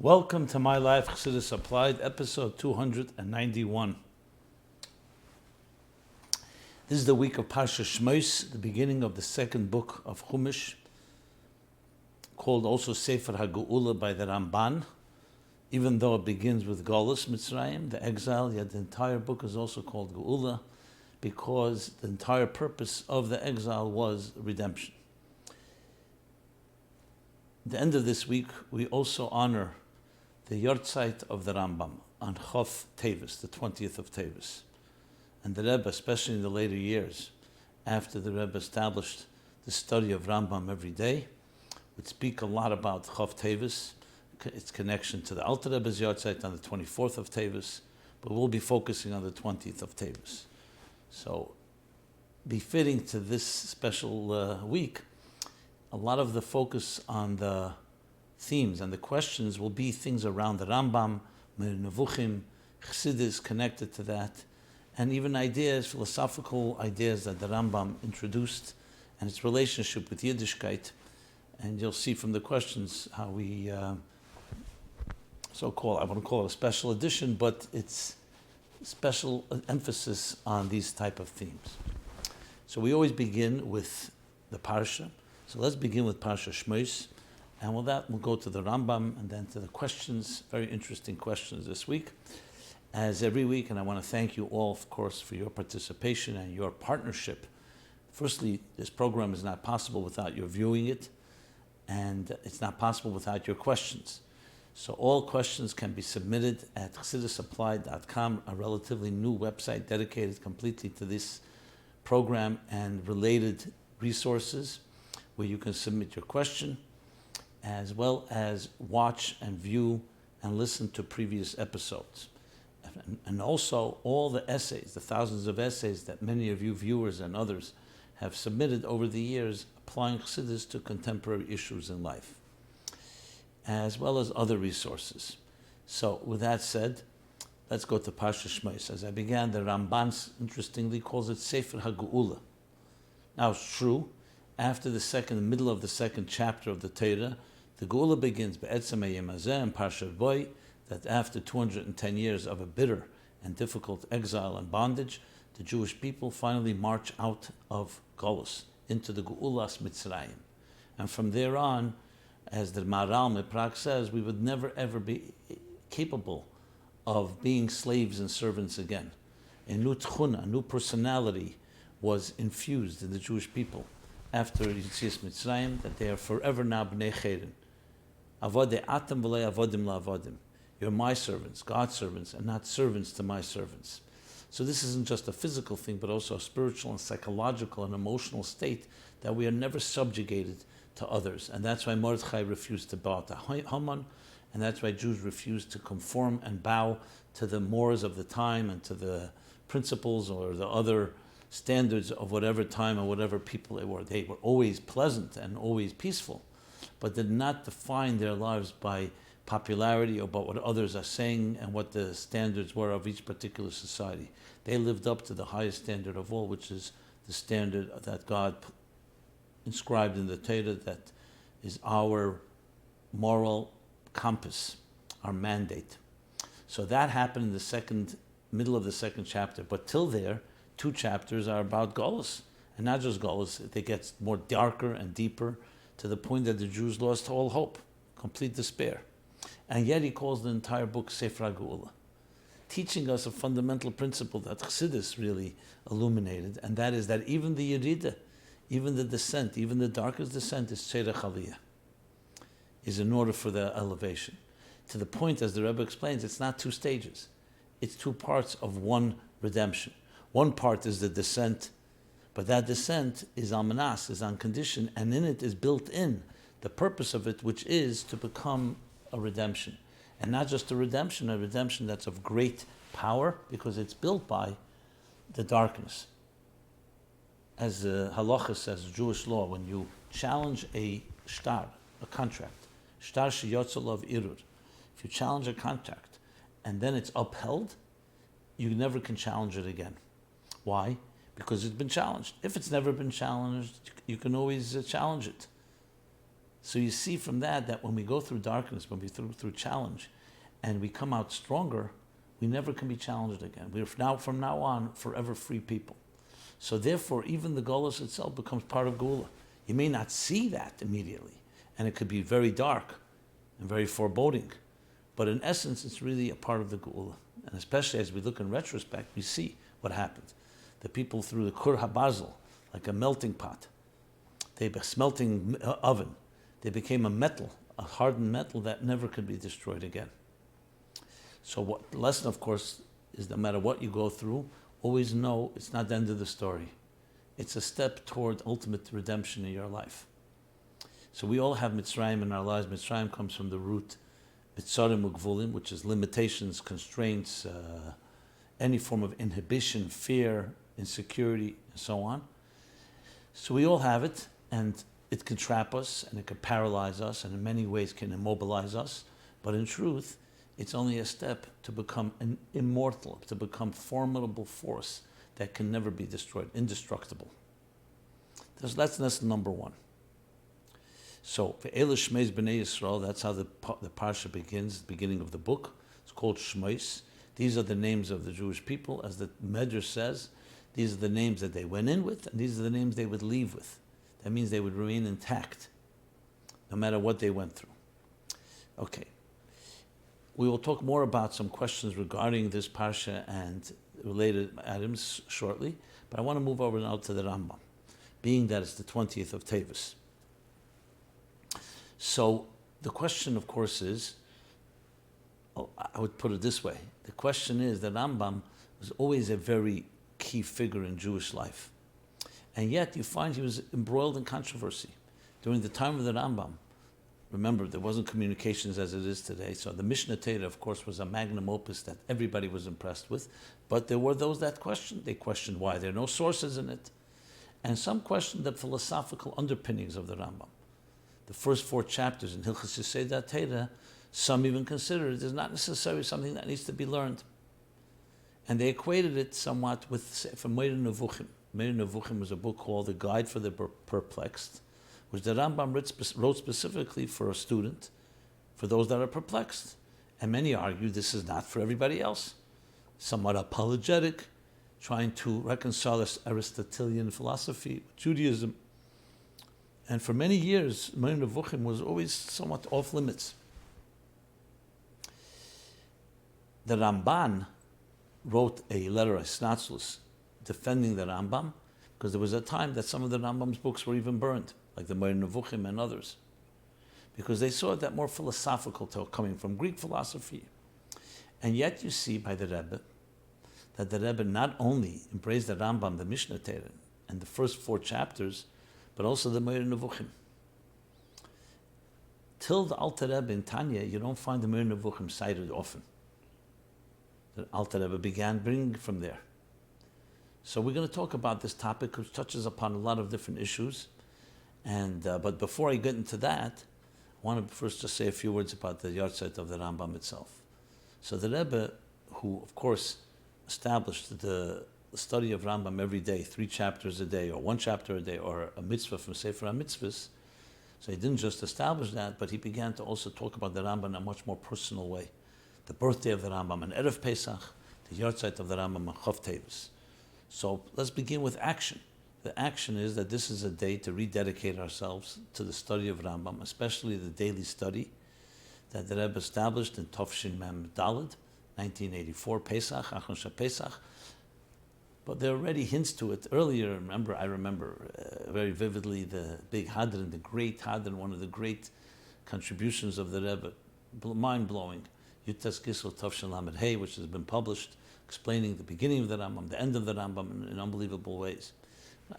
Welcome to My Life Chassidus Applied, episode 291. This is the week of Parsha Shemos, the beginning of the second book of Chumash, called also Sefer HaGeula by the Rambam. Even though it begins with Golus Mitzrayim, the exile, yet the entire book is also called Geula, because the entire purpose of the exile was redemption. At the end of this week, we also honor the Yortzeit of the Rambam on Chof Teves, the 20th of Teves. And the Rebbe, especially in the later years, after the Rebbe established the study of Rambam every day, would speak a lot about Chof Teves, its connection to the Alter Rebbe's Yortzeit on the 24th of Teves, but we'll be focusing on the 20th of Teves. So, befitting to this special week, a lot of the focus on the themes and the questions will be things around the Rambam, Moreh Nevuchim, Chassidus connected to that, and even ideas, philosophical ideas that the Rambam introduced and its relationship with Yiddishkeit. And you'll see from the questions how we so-called, I wouldn't call it a special edition, but it's special emphasis on these type of themes. So we always begin with the Parsha. So let's begin with Parsha Shemos. And with that, we'll go to the Rambam and then to the questions, very interesting questions this week. As every week, and I want to thank you all, of course, for your participation and your partnership. Firstly, this program is not possible without your viewing it, and it's not possible without your questions. So all questions can be submitted at ChassidusApplied.com, a relatively new website dedicated completely to this program and related resources, where you can submit your question, as well as watch and view and listen to previous episodes. And also all the essays, the thousands of essays that many of you viewers and others have submitted over the years, applying Chassidus to contemporary issues in life, as well as other resources. So with that said, let's go to Parsha Shemos. As I began, the Rambam, interestingly, calls it Sefer HaGeula. Now it's true, after the middle of the second chapter of the Torah, the Geula begins be'etzem hayom hazeh in Parshat Bo, that after 210 years of a bitter and difficult exile and bondage, the Jewish people finally march out of Golus into the Geulas Mitzrayim. And from there on, as the Maharal Miprag says, we would never ever be capable of being slaves and servants again. A new tchuna, a new personality was infused in the Jewish people after Yetzias Mitzrayim, that they are forever now b'nei cheren. Avodei atam v'lei avodim la'avodim. You're my servants, God's servants, and not servants to my servants. So this isn't just a physical thing, but also a spiritual and psychological and emotional state that we are never subjugated to others. And that's why Mordechai refused to bow to Haman, and that's why Jews refused to conform and bow to the mores of the time and to the principles or the other standards of whatever time or whatever people they were. They were always pleasant and always peaceful, but did not define their lives by popularity or about what others are saying and what the standards were of each particular society. They lived up to the highest standard of all, which is the standard that God inscribed in the Torah, that is our moral compass, our mandate. So that happened in the middle of the second chapter. But till there, 2 chapters are about Golus. And not just Golus, it gets more darker and deeper to the point that the Jews lost all hope, complete despair. And yet he calls the entire book Sefer HaGeula, teaching us a fundamental principle that Chassidus really illuminated, and that is that even the Yerida, even the descent, even the darkest descent is Tzerech Aliyah, is in order for the elevation. To the point, as the Rebbe explains, it's not 2 stages. It's 2 parts of one redemption. One part is the descent, but that descent is almanas, is on condition, and in it is built in the purpose of it, which is to become a redemption. And not just a redemption that's of great power, because it's built by the darkness. As the halacha says, Jewish law, when you challenge a shtar, a contract, shtar sheyotzol irur, if you challenge a contract and then it's upheld, you never can challenge it again. Why? Because it's been challenged. If it's never been challenged, you can always challenge it. So you see from that when we go through darkness, when we go through challenge, and we come out stronger, we never can be challenged again. We're now, from now on, forever free people. So therefore, even the Golus itself becomes part of Geula. You may not see that immediately, and it could be very dark and very foreboding, but in essence, it's really a part of the Geula. And especially as we look in retrospect, we see what happened. The people through the Kur HaBazel, like a melting pot, a smelting oven, they became a metal, a hardened metal that never could be destroyed again. So what the lesson, of course, is no matter what you go through, always know it's not the end of the story. It's a step toward ultimate redemption in your life. So we all have Mitzrayim in our lives. Mitzrayim comes from the root Mitzarim Ugvulim, which is limitations, constraints, any form of inhibition, fear, insecurity, and so on. So we all have it, and it can trap us, and it can paralyze us, and in many ways can immobilize us. But in truth, it's only a step to become an immortal, to become formidable force that can never be destroyed, indestructible. That's lesson number one. So, Ve'ele Shmeis B'nai Yisrael, that's how the parsha begins, the beginning of the book. It's called Shemos. These are the names of the Jewish people. As the Medrash says, these are the names that they went in with, and these are the names they would leave with. That means they would remain intact, no matter what they went through. Okay. We will talk more about some questions regarding this parsha and related items shortly, but I want to move over now to the Rambam, being that it's the 20th of Teves. So the question, of course, is, I would put it this way. The question is that Rambam was always a very key figure in Jewish life. And yet you find he was embroiled in controversy. During the time of the Rambam, remember, there wasn't communications as it is today, so the Mishnah Torah, of course, was a magnum opus that everybody was impressed with, but there were those that questioned. They questioned why there are no sources in it. And some questioned the philosophical underpinnings of the Rambam. The first 4 chapters in Hilchos Yesodei Torah, some even considered it as not necessarily something that needs to be learned. And they equated it somewhat with, from Moreh Nevuchim. Moreh Nevuchim was a book called The Guide for the Perplexed, which the Rambam wrote specifically for a student, for those that are perplexed. And many argue this is not for everybody else. Somewhat apologetic, trying to reconcile this Aristotelian philosophy with Judaism. And for many years, Moreh Nevuchim was always somewhat off limits. The Ramban wrote a letter, a Snatzlus, defending the Rambam, because there was a time that some of the Rambam's books were even burned, like the Moreh Nevuchim and others, because they saw that more philosophical talk coming from Greek philosophy. And yet you see by the Rebbe that the Rebbe not only embraced the Rambam, the Mishnah Torah, and the first 4 chapters, but also the Moreh Nevuchim. Till the Alter Rebbe in Tanya, you don't find the Moreh Nevuchim cited often. The Alter Rebbe began bringing from there. So we're going to talk about this topic, which touches upon a lot of different issues. And but before I get into that, I want to first just say a few words about the yahrzeit of the Rambam itself. So the Rebbe, who of course established the study of Rambam every day, 3 chapters a day, or 1 chapter a day, or a mitzvah from Sefer HaMitzvahs, so he didn't just establish that, but he began to also talk about the Rambam in a much more personal way. The birthday of the Rambam on Erev Pesach, the yahrzeit of the Rambam on Chof Teves. So let's begin with action. The action is that this is a day to rededicate ourselves to the study of Rambam, especially the daily study that the Rebbe established in Tovshin Mem Daled, 1984, Pesach, Achon Pesach. But there are already hints to it. Earlier, I remember very vividly the big Hadran, the great Hadran, one of the great contributions of the Rebbe, mind-blowing, Yutas Gisel Tovshin Lamed Hey, which has been published, explaining the beginning of the Rambam, the end of the Rambam in unbelievable ways.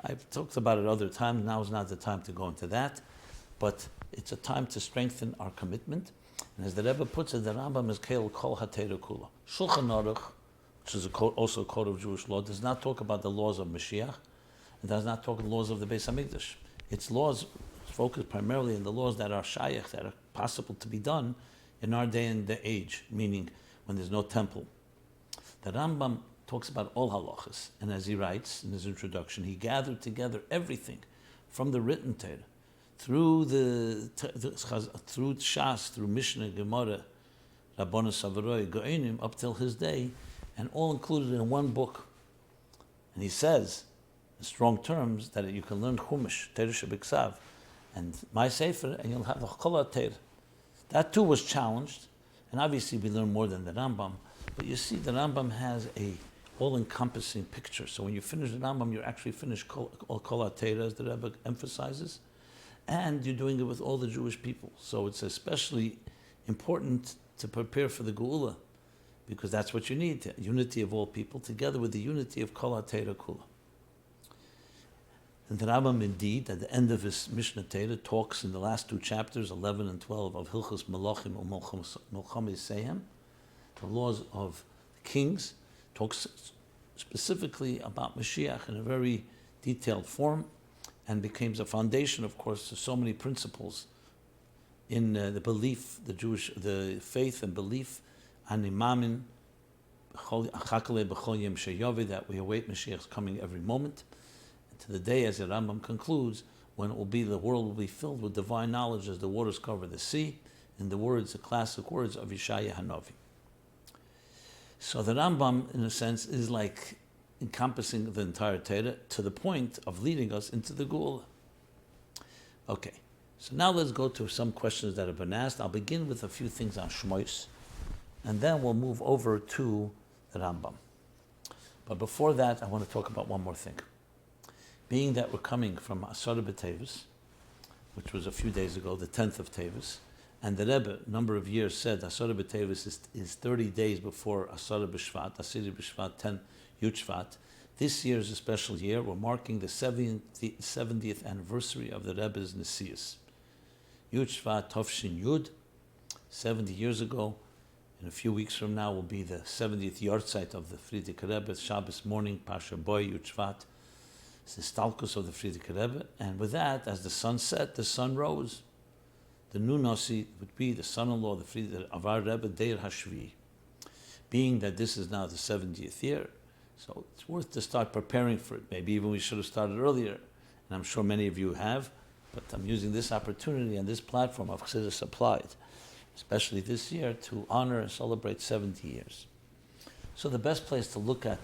I've talked about it other times. Now is not the time to go into that, but it's a time to strengthen our commitment. And as the Rebbe puts it, the Rambam is Keil Kol HaTeira Kula. Shulchan Aruch, which is also a code of Jewish law, does not talk about the laws of Mashiach, and does not talk the laws of the Beis HaMikdash. Its laws focus primarily on the laws that are shayach, that are possible to be done in our day and the age, meaning when there's no temple. The Rambam talks about all halachas, and as he writes in his introduction, he gathered together everything from the written Torah through through Shas, through Mishnah, Gemara, Rabbanu Savaroi, Go'enim, up till his day, and all included in one book. And he says, in strong terms, that you can learn Chumash, Torah Shebiksav, and my Sefer, and you'll have the Kol HaTorah. That too was challenged, and obviously we learn more than the Rambam, but you see the Rambam has a all-encompassing picture. So when you finish the Rambam, you're actually finished Kol HaTorah, as the Rebbe emphasizes, and you're doing it with all the Jewish people. So it's especially important to prepare for the Geula, because that's what you need, unity of all people, together with the unity of Kol HaTorah Kula. And the Rambam, indeed, at the end of his Mishnah Torah, talks in the last two chapters, 11 and 12, of Hilchos Melachim and Milcham Sehem, the laws of kings, talks specifically about Mashiach in a very detailed form, and becomes a foundation, of course, to so many principles in the belief, the faith and belief, animamin, that we await Mashiach's coming every moment, and to the day, as the Rambam concludes, when it will be, the world will be filled with divine knowledge as the waters cover the sea, in the words, the classic words of Yeshaya Hanavi. So the Rambam, in a sense, is like encompassing the entire Torah to the point of leading us into the Geula. Okay, so now let's go to some questions that have been asked. I'll begin with a few things on Shemos, and then we'll move over to the Rambam. But before that, I want to talk about one more thing. Being that we're coming from Asara B'Teves, which was a few days ago, the 10th of Teves, and the Rebbe, a number of years, said Asara B'Teves is 30 days before Asara B'Shvat, Asiri B'Shvat, 10 Yud Shvat. This year is a special year. We're marking the 70th anniversary of the Rebbe's Nesius. Yud Shvat Tovshin Yud, 70 years ago. In a few weeks from now will be the 70th yahrzeit of the Frierdiker Rebbe, Shabbos morning, Pasha Boy, Yud Shvat. It's the stalkus of the Frierdiker Rebbe. And with that, as the sun set, the sun rose. The new Nasi would be the son-in-law of the Frierdiker of our Rebbe, Deir Hashvi. Being that this is now the 70th year, so it's worth to start preparing for it. Maybe even we should have started earlier, and I'm sure many of you have, but I'm using this opportunity and this platform of Chassidus Applied, especially this year, to honor and celebrate 70 years. So the best place to look at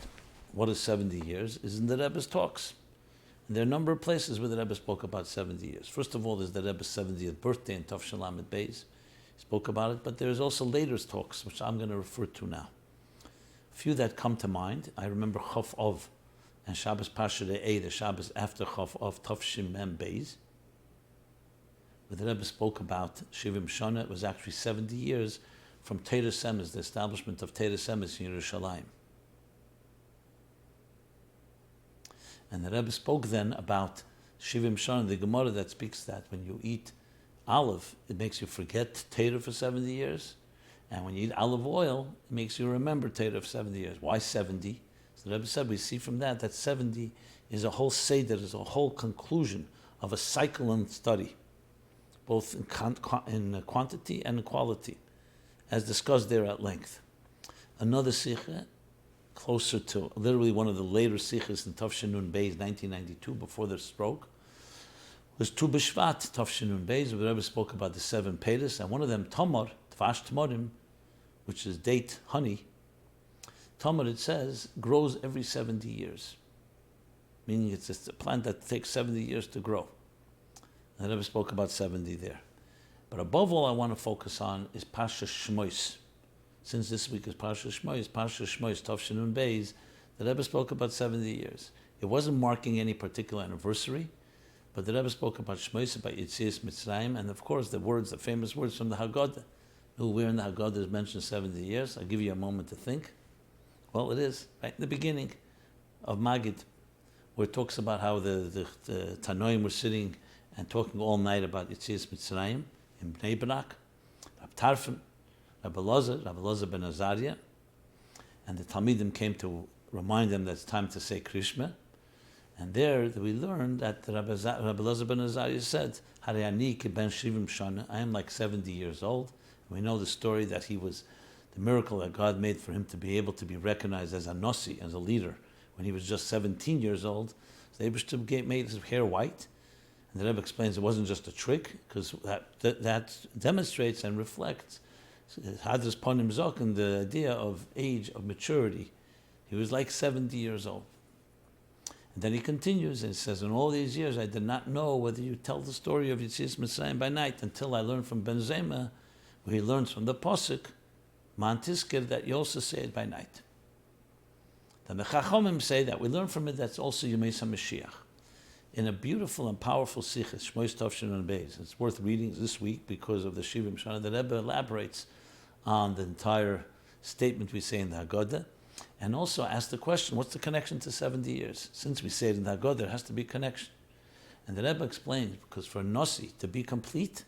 what is 70 years is in the Rebbe's talks. And there are a number of places where the Rebbe spoke about 70 years. First of all, there's the Rebbe's 70th birthday in Tov Lamed Beis. He spoke about it, but there's also later talks, which I'm going to refer to now. A few that come to mind, I remember Chof Ov and Shabbos Pasha Re'eh, the Shabbos after Chof Ov, Tov Shim Mem Beis, where the Rebbe spoke about Shivim Shana. It was actually 70 years from Teres Emes, the establishment of Teres Emes in Yerushalayim. And the Rebbe spoke then about Shivim Shana, the Gemara that speaks that when you eat olive, it makes you forget Torah for 70 years. And when you eat olive oil, it makes you remember Torah of 70 years. Why 70? So the Rebbe said, we see from that 70 is a whole seder, is a whole conclusion of a cycle and study, both in quantity and in quality, as discussed there at length. Another sikha, closer to literally one of the later sikhas in Tavshinun Beis, 1992, before the stroke, was Tu B'Shvat, Tavshinun Beis, where the Rebbe spoke about the 7 Peiros, and one of them, Tamar, Tvash Tamarim, which is date honey. Tamar, it says, grows every 70 years, meaning it's just a plant that takes 70 years to grow. And the Rebbe spoke about 70 there. But above all, I want to focus on is Pasha Shemos. Since this week is Pasha Shemos, Tavshinun Beis, the Rebbe spoke about 70 years. It wasn't marking any particular anniversary, but the Rebbe spoke about Shemos, about Yetzias Mitzrayim, and of course the famous words from the Haggadah. Where in the Haggadah is mentioned 70 years. I'll give you a moment to think. Well, it is right in the beginning of Magid, where it talks about how the Tanoim were sitting and talking all night about Yetzias Mitzrayim in Bnei Brak, Rab Tarfon, Rabbi Elazar ben Azariah, and the Talmidim came to remind them that it's time to say Krishma. And there we learned that Rabbi Elazar ben Azariah said, Hare ani ki ben shivim shana, I am like 70 years old. We know the story that he was, the miracle that God made for him to be able to be recognized as a Nasi, as a leader, when he was just 17 years old. So Abraham made his hair white, And the Rebbe explains it wasn't just a trick, because that demonstrates and reflects Hadras Ponim Zok and the idea of age, of maturity. He was like 70 years old. And then he continues and says, in all these years I did not know whether you tell the story of Yetzias Mitzrayim by night until I learned from Ben Zema, where he learns from the Posuk, Man Tizkir, that you also say it by night. Then the Chachomim say that we learn from it that's also Yemei HaMashiach. In a beautiful and powerful Sichos, Shemos Tovshin and Beis. It's worth reading this week because of the Shivim Shana. The Rebbe elaborates on the entire statement we say in the Haggadah, and also asks the question, what's the connection to 70 years? Since we say it in the Haggadah, there has to be connection. And the Rebbe explains, because for a Nossi to be complete,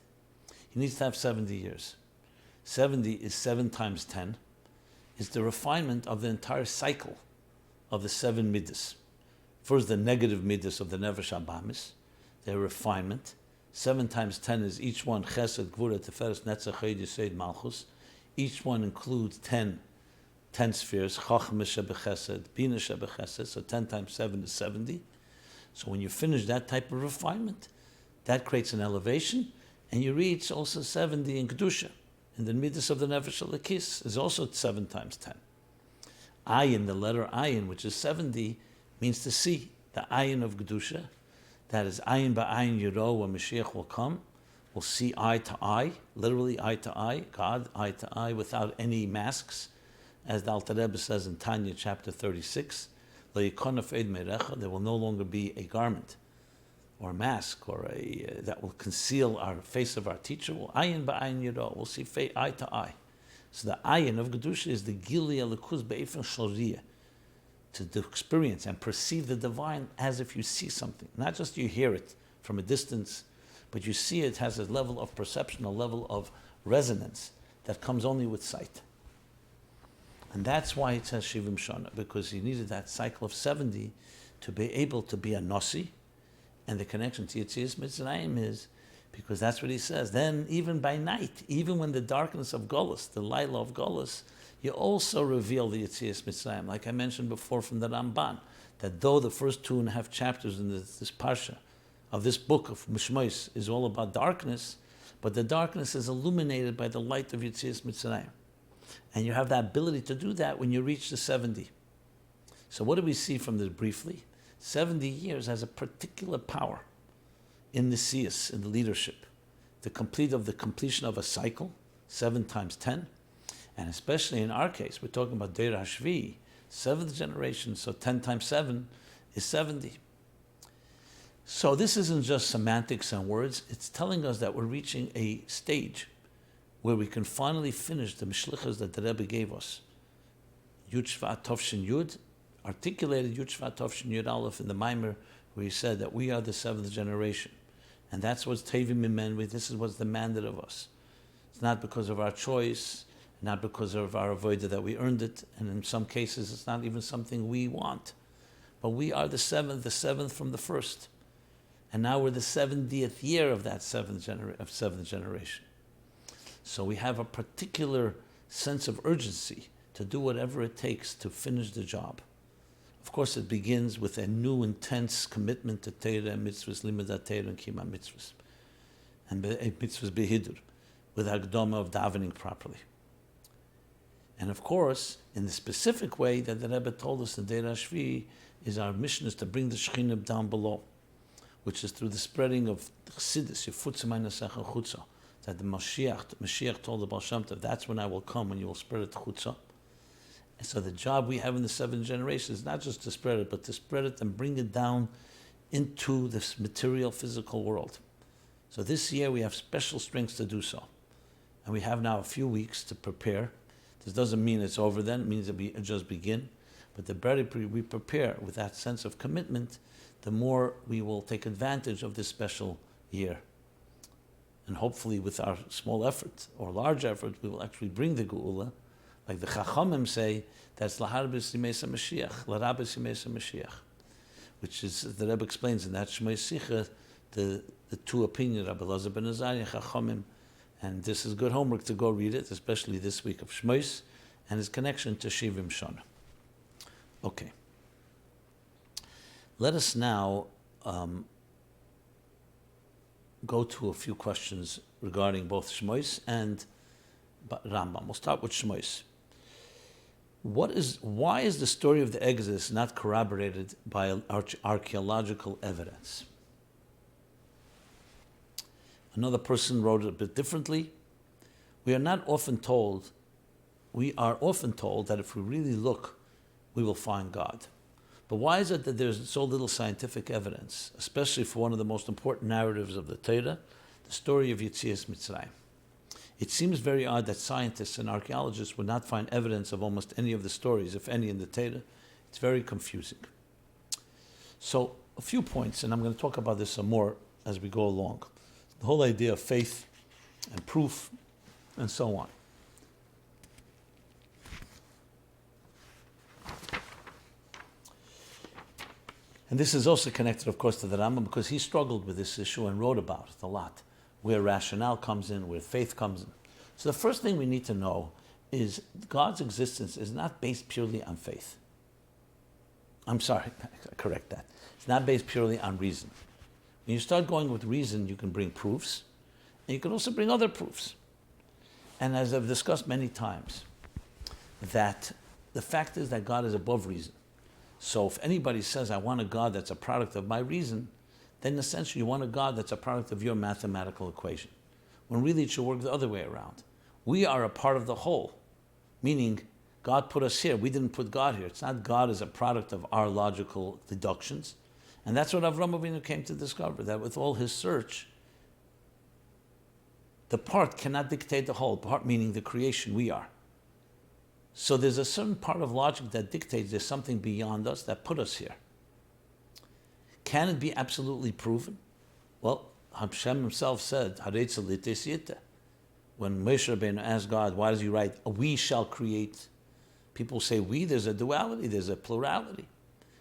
he needs to have 70 years. 70 is 7 times 10. It's the refinement of the entire cycle of the 7 Midas. First, the negative midas of the Nefesh Abamis, their refinement. 7 times 10 is each one Chesed, Gvura, Teferes, Netzach, Chayid, Yesod, Malchus. Each one includes 10 spheres. Chachma Shebechesed, Bina Shebechesed. So 10 times 7 is 70. So when you finish that type of refinement, that creates an elevation, and you reach also 70 in Kedusha. And the midas of the Nefesh Alakis is also 7 times 10. Ayin, the letter Ayin, which is 70, means to see, the ayin of Kedusha, that is ayin ba'ayin yiro, when Mashiach will come, we'll see eye to eye, literally eye to eye, God, eye to eye, without any masks, as the Alter Rebbe says in Tanya, chapter 36, Lo yikonaf eid merecha, there will no longer be a garment, or a mask, or that will conceal our face of our teacher. Well, ayin ba'ayin yiro, we'll see eye to eye. So the ayin of Kedusha is the gili alekuz be'efen shalriyah, to experience and perceive the divine as if you see something. Not just you hear it from a distance, but you see it has a level of perception, a level of resonance that comes only with sight. And that's why it says Shivim Shana, because he needed that cycle of 70 to be able to be a Nossi, and the connection to Yetzias Mitzrayim is, because that's what he says, then even by night, even when the darkness of Golus, the Laila of Golus, you also reveal the Yetzias Mitzrayim, like I mentioned before from the Rambam, that though the first 2.5 chapters in this parsha of this book of Shemos is all about darkness, but the darkness is illuminated by the light of Yetzias Mitzrayim. And you have the ability to do that when you reach the 70. So what do we see from this briefly? 70 years has a particular power in the siyas, in the leadership. The completion of a cycle, 7 times 10, and especially in our case, we're talking about Deir Hashvi, 7th generation, so 10 times 7 is 70. So this isn't just semantics and words, it's telling us that we're reaching a stage where we can finally finish the mishlichas that the Rebbe gave us. Yud Shvat Tovshin Yud, articulated Yud Shvat Tovshin Yud Aleph in the Maimer, where he said that we are the 7th generation. And that's what's Tevim Imen, this is what's demanded of us. It's not because of our choice, not because of our avodah that we earned it, and in some cases it's not even something we want. But we are the 7th from the first. And now we're the 70th year of that 7th generation. So we have a particular sense of urgency to do whatever it takes to finish the job. Of course, it begins with a new intense commitment to Torah and mitzvahs, limudat Torah and kima mitzvahs, and mitzvahs behidur, with hagdama of davening properly. And of course, in the specific way that the Rebbe told us in Deir Hashvi, is our mission is to bring the Shekhinah down below, which is through the spreading of Chassidus, that the Mashiach told the Baal Shem Tov, that's when I will come, when you will spread it to Chutzah. And so the job we have in the 7th generation is not just to spread it, but to spread it and bring it down into this material, physical world. So this year we have special strengths to do so. And we have now a few weeks to prepare. This doesn't mean it's over then, it means that we just begin. But the better we prepare with that sense of commitment, the more we will take advantage of this special year. And hopefully with our small effort or large effort, we will actually bring the Geula. Like the Chachamim say, that's Laharbis Yimesa Mashiach, Larabis Yimesa Mashiach, which is, the Rebbe explains in that Shmei Sicha, the two opinions, Rabbi Elazar ben Azariah, Chachamim, and this is good homework to go read it, especially this week of Shmos, and its connection to Shivim Shana. Okay. Let us now go to a few questions regarding both Shemos and Rambam. We'll start with Shemos. Why is the story of the Exodus not corroborated by archeological evidence? Another person wrote it a bit differently. We are often told that if we really look, we will find God. But why is it that there's so little scientific evidence, especially for one of the most important narratives of the Torah, the story of Yetzias Mitzrayim? It seems very odd that scientists and archaeologists would not find evidence of almost any of the stories, if any, in the Torah. It's very confusing. So, a few points, and I'm going to talk about this some more as we go along. The whole idea of faith and proof and so on. And this is also connected, of course, to the Rambam, because he struggled with this issue and wrote about it a lot, where rationale comes in, where faith comes in. So the first thing we need to know is God's existence is not based purely on faith. I'm sorry, correct that. It's not based purely on reason. When you start going with reason, you can bring proofs, and you can also bring other proofs. And as I've discussed many times, that the fact is that God is above reason. So if anybody says, I want a God that's a product of my reason, then essentially you want a God that's a product of your mathematical equation, when really it should work the other way around. We are a part of the whole, meaning God put us here. We didn't put God here. It's not God as a product of our logical deductions. And that's what Avraham Avinu came to discover, that with all his search, the part cannot dictate the whole, part meaning the creation we are. So there's a certain part of logic that dictates there's something beyond us that put us here. Can it be absolutely proven? Well, Hashem himself said, when Moshe Rabbeinu asked God, why does he write, we shall create? People say we, there's a duality, there's a plurality.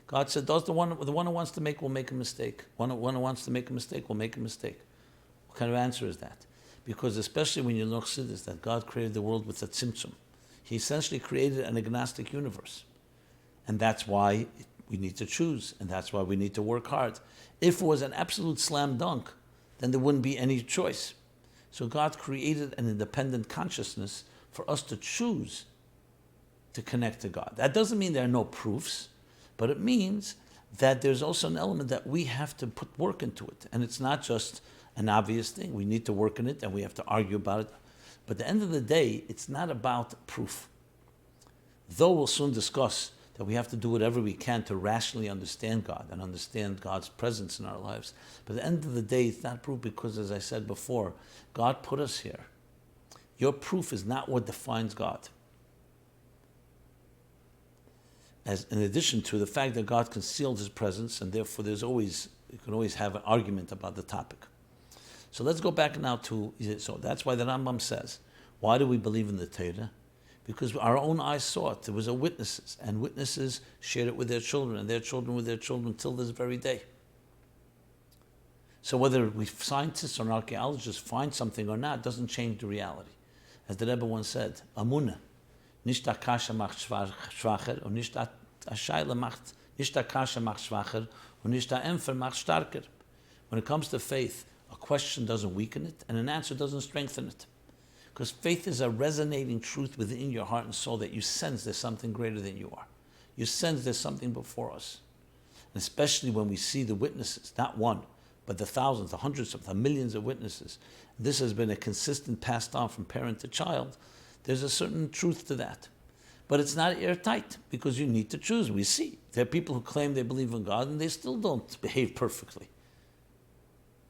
God said, the one who wants to make will make a mistake. One who wants to make a mistake will make a mistake. What kind of answer is that? Because especially when you know Chassidus, that God created the world with a tzimtzum. He essentially created an agnostic universe. And that's why we need to choose, and that's why we need to work hard. If it was an absolute slam dunk, then there wouldn't be any choice. So God created an independent consciousness for us to choose to connect to God. That doesn't mean there are no proofs, but it means that there's also an element that we have to put work into it. And it's not just an obvious thing. We need to work in it, and we have to argue about it. But at the end of the day, it's not about proof. Though we'll soon discuss that we have to do whatever we can to rationally understand God and understand God's presence in our lives. But at the end of the day, it's not proof because, as I said before, God put us here. Your proof is not what defines God. As in addition to the fact that God concealed his presence, and therefore you can always have an argument about the topic. So let's go back now so that's why the Rambam says, why do we believe in the Torah? Because our own eyes saw it. There was witnesses, and witnesses shared it with their children, and their children with their children till this very day. So whether we scientists or archaeologists find something or not doesn't change the reality. As the Rebbe once said, Amunah, nicht a kasha macht schwacher, und nicht a shaila macht, nicht a kasha macht schwacher, und nicht a empfer macht starker. When it comes to faith, a question doesn't weaken it, and an answer doesn't strengthen it. Because faith is a resonating truth within your heart and soul that you sense there's something greater than you are. You sense there's something before us. And especially when we see the witnesses, not one, but the thousands, the hundreds of the millions of witnesses. This has been a consistent passed on from parent to child. There's a certain truth to that. But it's not airtight because you need to choose. We see there are people who claim they believe in God and they still don't behave perfectly.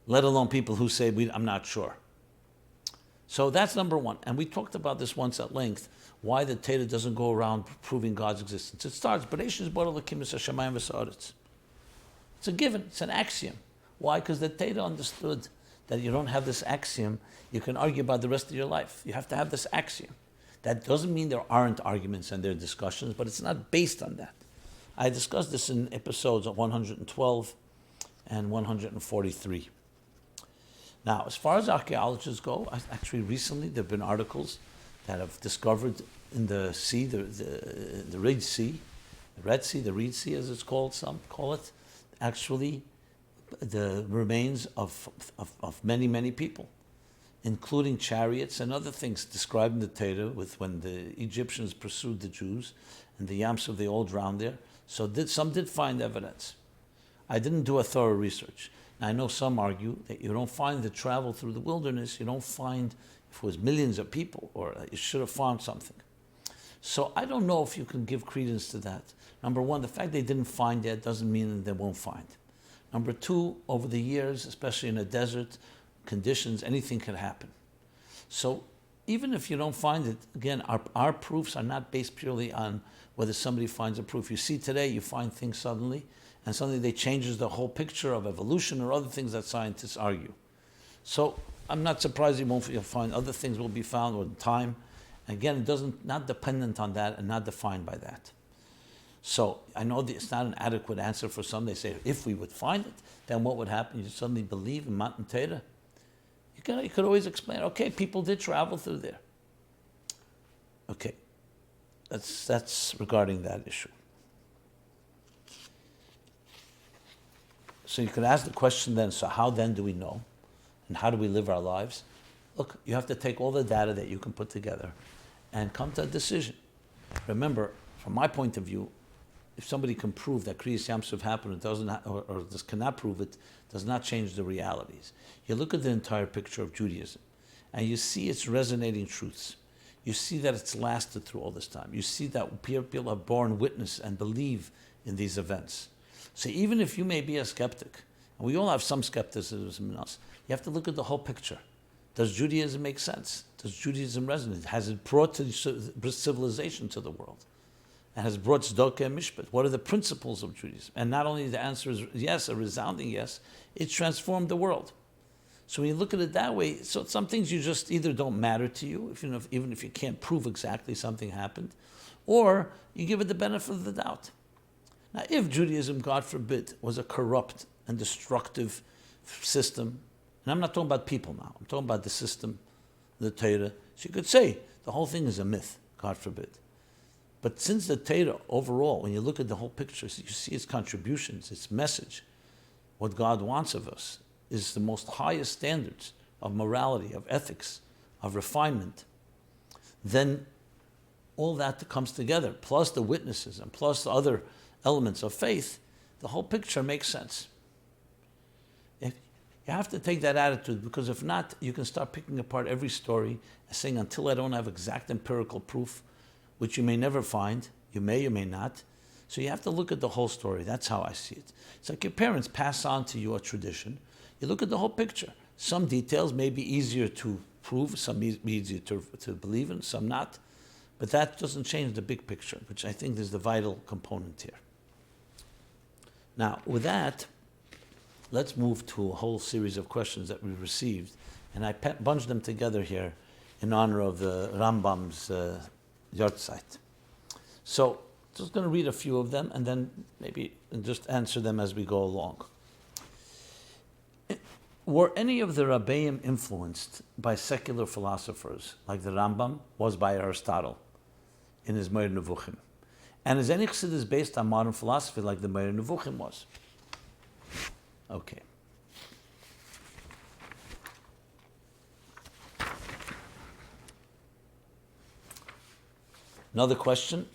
Let alone people who say, I'm not sure. So that's number one. And we talked about this once at length, why the Torah doesn't go around proving God's existence. It starts, it's a given, it's an axiom. Why? Because the Torah understood that you don't have this axiom, you can argue about the rest of your life. You have to have this axiom. That doesn't mean there aren't arguments and there are discussions, but it's not based on that. I discussed this in episodes 112 and 143. Now, as far as archaeologists go, actually recently there have been articles that have discovered in the sea, the Red Sea, the Reed Sea as it's called, some call it, actually the remains of many, many people, including chariots and other things described in the Torah with when the Egyptians pursued the Jews and the Yamsuf, they all drowned there. So some did find evidence. I didn't do a thorough research. Now, I know some argue that you don't find the travel through the wilderness, you don't find if it was millions of people, or you should have found something. So I don't know if you can give credence to that. Number one, the fact they didn't find it doesn't mean that they won't find. Number two, over the years, especially in a desert conditions, anything can happen. So even if you don't find it, again, our proofs are not based purely on whether somebody finds a proof. You see today, you find things suddenly, and suddenly they changes the whole picture of evolution or other things that scientists argue. So I'm not surprised you'll find other things will be found with time. Again, it not dependent on that and not defined by that. So I know that it's not an adequate answer for some. They say, if we would find it, then what would happen? You suddenly believe in Matan Torah. You could always explain, okay, people did travel through there. Okay, that's regarding that issue. So you could ask the question then, so how then do we know? And how do we live our lives? Look, you have to take all the data that you can put together and come to a decision. Remember, from my point of view, if somebody can prove that Kriyas Yamsuf happened, or this cannot prove it, does not change the realities. You look at the entire picture of Judaism, and you see its resonating truths. You see that it's lasted through all this time. You see that people have borne witness and believe in these events. So even if you may be a skeptic, and we all have some skepticism in us, you have to look at the whole picture. Does Judaism make sense? Does Judaism resonate? Has it brought civilization to the world? And has brought tzedakah and mishpat? What are the principles of Judaism? And not only the answer is yes, a resounding yes, it transformed the world. So when you look at it that way, so some things you just either don't matter to you, even if you can't prove exactly something happened, or you give it the benefit of the doubt. Now, if Judaism, God forbid, was a corrupt and destructive system, and I'm not talking about people now, I'm talking about the system, the Torah, so you could say the whole thing is a myth, God forbid. But since the Torah overall, when you look at the whole picture, you see its contributions, its message, what God wants of us is the most highest standards of morality, of ethics, of refinement, then all that comes together, plus the witnesses and plus the other elements of faith, the whole picture makes sense. You have to take that attitude, because if not, you can start picking apart every story and saying, until I don't have exact empirical proof, which you may never find, you may or may not. So you have to look at the whole story. That's how I see it. It's like your parents pass on to you a tradition. You look at the whole picture. Some details may be easier to prove, some be easier to believe in, some not. But that doesn't change the big picture, which I think is the vital component here. Now, with that, let's move to a whole series of questions that we received. And I bunched them together here in honor of the Rambam's Yortzeit. So, just going to read a few of them and then maybe just answer them as we go along. Were any of the Rebbeim influenced by secular philosophers, like the Rambam was by Aristotle in his Moreh Nevuchim? And is any Chassidus based on modern philosophy like the Moreh Nevuchim was? Okay. Another question,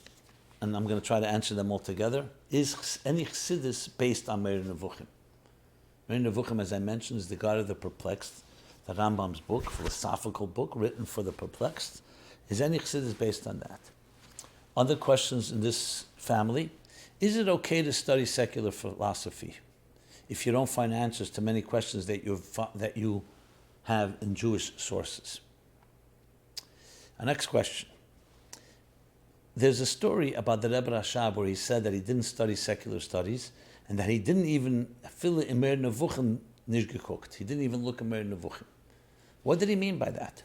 and I'm going to try to answer them all together. Is any Chassidus based on Moreh Nevuchim? Moreh Nevuchim, as I mentioned, is the God of the perplexed, the Rambam's book, philosophical book written for the perplexed. Is any Chassidus based on that? Other questions in this family. Is it okay to study secular philosophy if you don't find answers to many questions that you have in Jewish sources? Our next question. There's a story about the Rebbe Rashab where he said that he didn't study secular studies and that he didn't even fill in Moreh Nevuchim nicht geguckt. He didn't even look at Moreh Nevuchim. What did he mean by that?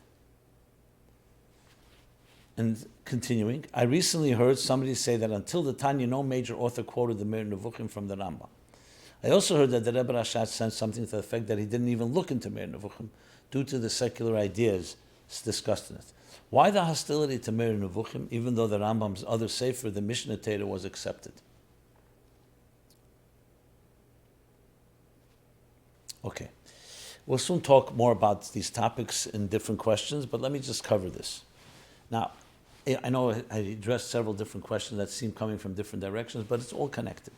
And continuing, I recently heard somebody say that until the Tanya, no major author quoted the Moreh Nevuchim from the Rambam. I also heard that the Rebbe Rashab said something to the effect that he didn't even look into Moreh Nevuchim due to the secular ideas discussed in it. Why the hostility to Moreh Nevuchim, even though the Rambam's other sefer, the Mishnah Torah, was accepted? Okay. We'll soon talk more about these topics in different questions, but let me just cover this. Now, I know I addressed several different questions that seem coming from different directions, but it's all connected.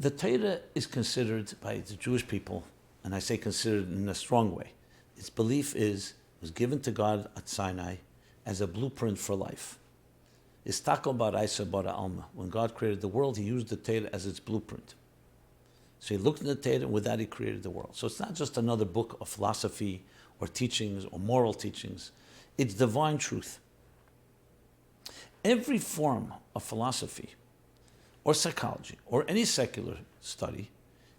The Torah is considered by the Jewish people, and I say considered in a strong way. Its belief was given to God at Sinai as a blueprint for life. Istakal baraisa bara alma. When God created the world, He used the Torah as its blueprint. So He looked at the Torah, and with that He created the world. So it's not just another book of philosophy or teachings or moral teachings. It's divine truth. Every form of philosophy or psychology or any secular study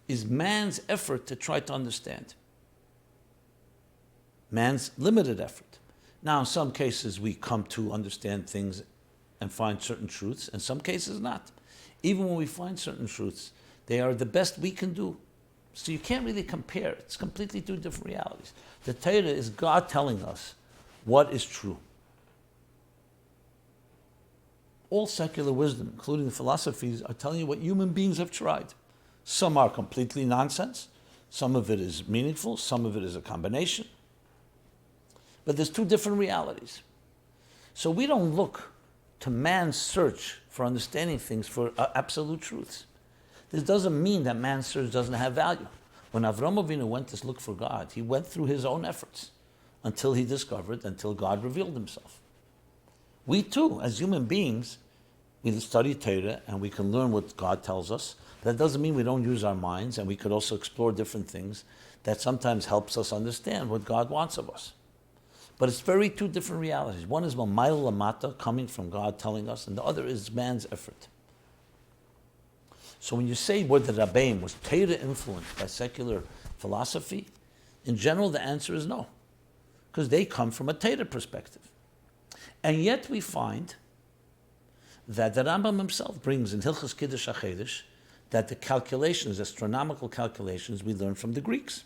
is man's effort to try to understand. Man's limited effort. Now, in some cases, we come to understand things and find certain truths, in some cases not. Even when we find certain truths, they are the best we can do. So you can't really compare. It's completely two different realities. The Torah is God telling us what is true. All secular wisdom, including the philosophies, are telling you what human beings have tried. Some are completely nonsense. Some of it is meaningful. Some of it is a combination. But there's two different realities. So we don't look to man's search for understanding things for absolute truths. This doesn't mean that man's search doesn't have value. When Avram Avinu went to look for God, he went through his own efforts until God revealed himself. We too, as human beings, we study Torah and we can learn what God tells us. That doesn't mean we don't use our minds, and we could also explore different things that sometimes helps us understand what God wants of us. But it's very two different realities. One is Mamayla Lamata, coming from God telling us, and the other is man's effort. So when you say whether the Rebbeim was Torah influenced by secular philosophy, in general the answer is no, because they come from a Torah perspective. And yet we find that the Rambam himself brings in Hilchos Kiddush HaChedesh that the calculations, astronomical calculations, we learn from the Greeks.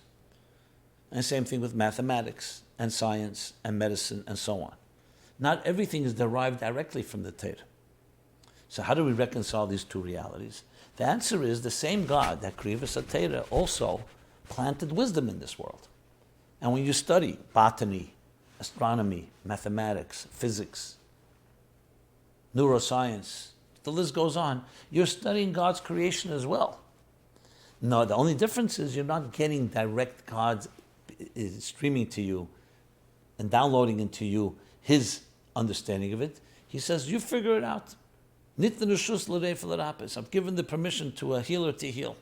And same thing with mathematics and science and medicine and so on. Not everything is derived directly from the Torah. So how do we reconcile these two realities? The answer is the same God that created us a Torah also planted wisdom in this world. And when you study botany, astronomy, mathematics, physics, neuroscience, the list goes on, you're studying God's creation as well. No, the only difference is you're not getting direct God's streaming to you and downloading into you His understanding of it. He says, you figure it out. I've given the permission to a healer to heal.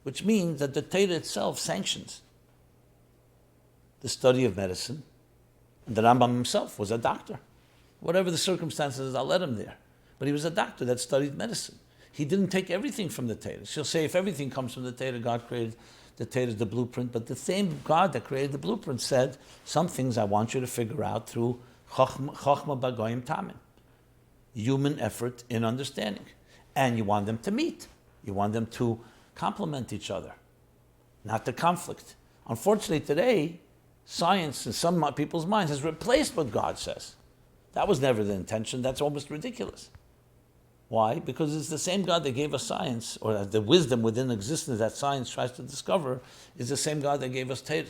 Which means that the Torah itself sanctions the study of medicine. And the Rambam himself was a doctor. Whatever the circumstances, I'll let him there. But he was a doctor that studied medicine. He didn't take everything from the Torah. She'll say if everything comes from the Torah, God created the Torah is the blueprint. But the same God that created the blueprint said, some things I want you to figure out through Chochma Bagoyim Tamim. Human effort in understanding. And you want them to meet. You want them to complement each other, not to conflict. Unfortunately, today, science in some people's minds has replaced what God says. That was never the intention. That's almost ridiculous. Why? Because it's the same God that gave us science, or the wisdom within existence that science tries to discover, is the same God that gave us Torah.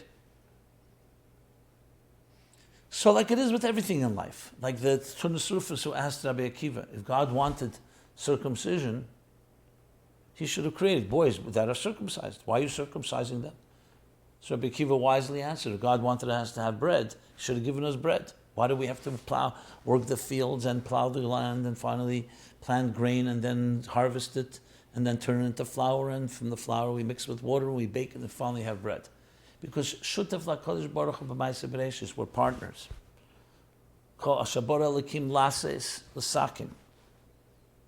So like it is with everything in life, like the Tunis Rufus who asked Rabbi Akiva, if God wanted circumcision, He should have created boys that are circumcised. Why are you circumcising them? So Rabbi Akiva wisely answered, if God wanted us to have bread, He should have given us bread. Why do we have to work the fields and plow the land and finally plant grain and then harvest it and then turn it into flour, and from the flour we mix with water and we bake it and finally have bread? Because Shutaf LaKadosh Baruch Hu b'Maaseh Bereishis, we're partners.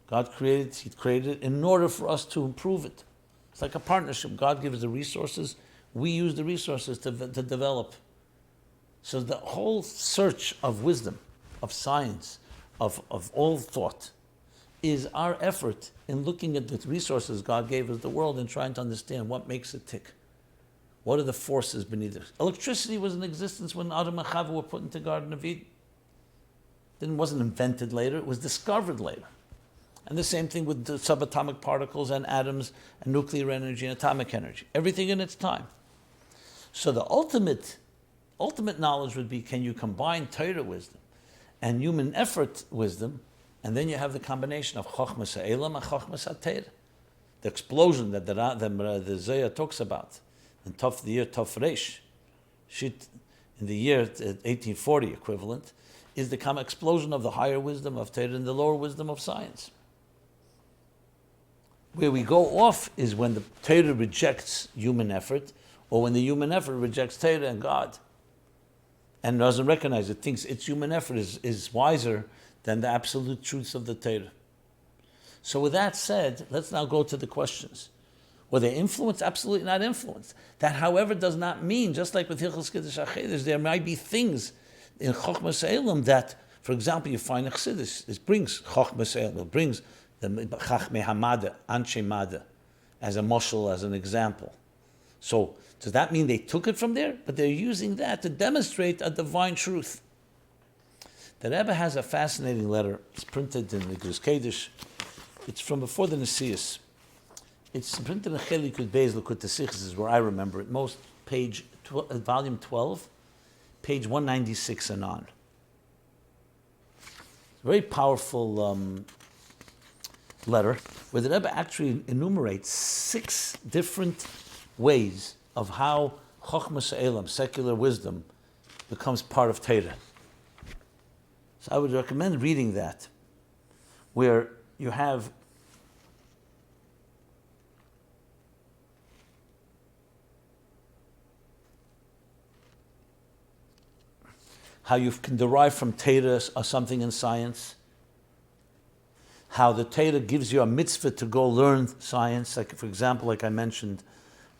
God created, He created it in order for us to improve it. It's like a partnership. God gives the resources, we use the resources to develop. So the whole search of wisdom, of science, of all thought, is our effort in looking at the resources God gave us the world and trying to understand what makes it tick. What are the forces beneath it? Electricity was in existence when Adam and Chava were put into Garden of Eden. It wasn't invented later, it was discovered later. And the same thing with the subatomic particles and atoms and nuclear energy and atomic energy. Everything in its time. So the ultimate knowledge would be, can you combine Torah wisdom and human effort wisdom, and then you have the combination of Chochmas HaElam and Chochmas HaTorah. The explosion that the Zohar talks about in the year Tov Reish, in the year 1840 equivalent, is the explosion of the higher wisdom of Torah and the lower wisdom of science. Where we go off is when the Torah rejects human effort, or when the human effort rejects Torah and God, and doesn't recognize it, thinks its human effort is wiser than the absolute truths of the Torah. So with that said, let's now go to the questions. Were they influenced? Absolutely not influenced. That, however, does not mean, just like with Hilchos Kiddush HaChedesh, there might be things in Chochmas HaElam that, for example, you find in Chassidus, it brings Chochmas HaElam, it brings the Chachmei Hamada, Anshe Mada, as a moshel, as an example. So, does that mean they took it from there? But they're using that to demonstrate a divine truth. The Rebbe has a fascinating letter. It's printed in the Gris Kodesh. It's from before the Nesius. It's printed in Chelikut Beis Likut Sichos, is where I remember it most. Volume 12, page 196 and on. It's a very powerful letter where the Rebbe actually enumerates 6 different ways of how Chochmas HaElam, secular wisdom, becomes part of Torah. So I would recommend reading that, where you have how you can derive from Torah something in science, how the Torah gives you a mitzvah to go learn science, like for example, like I mentioned,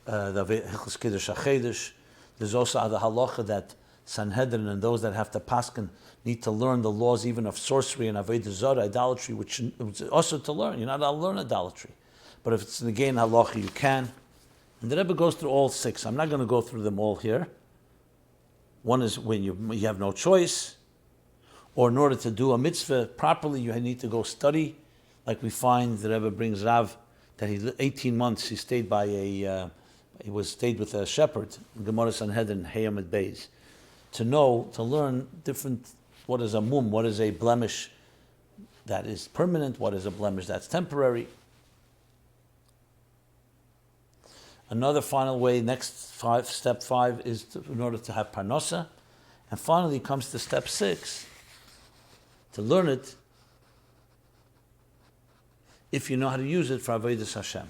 the Hilchos Kiddush HaChedesh. There's also the halacha that Sanhedrin and those that have to paskin need to learn the laws even of sorcery and avodah zarah, idolatry, which is also to learn. You're not allowed to learn idolatry. But if it's again halacha, you can. And the Rebbe goes through all 6. I'm not going to go through them all here. One is when you have no choice, or in order to do a mitzvah properly, you need to go study. Like we find the Rebbe brings Rav, that 18 months he stayed by stayed with a shepherd in Gemara Sanhedrin, Hayamid Beis, to learn different, what is a mum, what is a blemish that is permanent, what is a blemish that's temporary. Another final way, step 5, is in order to have parnasa. And finally comes to step 6, to learn it if you know how to use it for Avodas Hashem.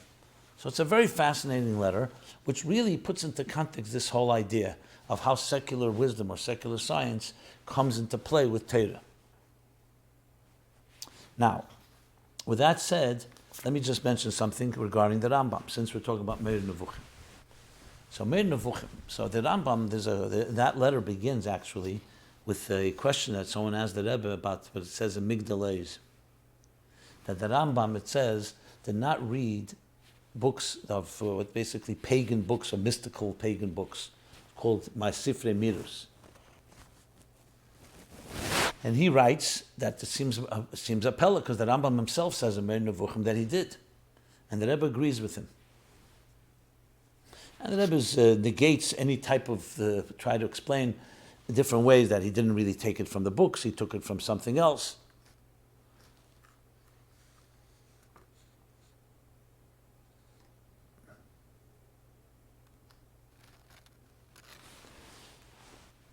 So it's a very fascinating letter, which really puts into context this whole idea of how secular wisdom or secular science comes into play with Torah. Now, with that said, let me just mention something regarding the Rambam, since we're talking about Moreh Nevuchim. So Moreh Nevuchim. So the Rambam, that letter begins actually with a question that someone asked the Rebbe about what it says in Migdaleis. That the Rambam, it says, did not read books of basically pagan books or mystical pagan books called Sifrei Mirus. And he writes that it seems a pella because the Rambam himself says in Moreh Nevuchim that he did. And the Rebbe agrees with him. And the Rebbe negates any type of, try to explain the different ways that he didn't really take it from the books, he took it from something else.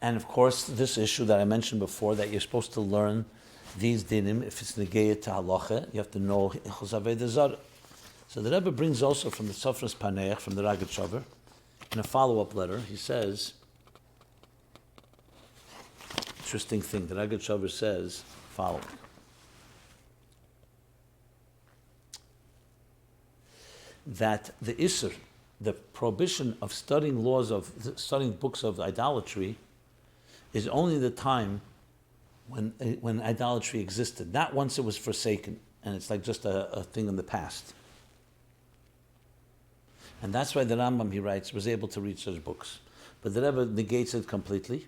And of course, this issue that I mentioned before, that you're supposed to learn these dinim, if it's negayah to halacha, you have to know Hilchos Avodah Zarah. So the Rebbe brings also from the Sofras Paneach, from the Ragat Shover, in a follow-up letter, he says, interesting thing, the Ragat Shover says, following. That the Isser, the prohibition of studying books of idolatry, is only the time when idolatry existed, not once it was forsaken, and it's like just a thing in the past. And that's why the Rambam, he writes, was able to read such books. But the Rebbe negates it completely.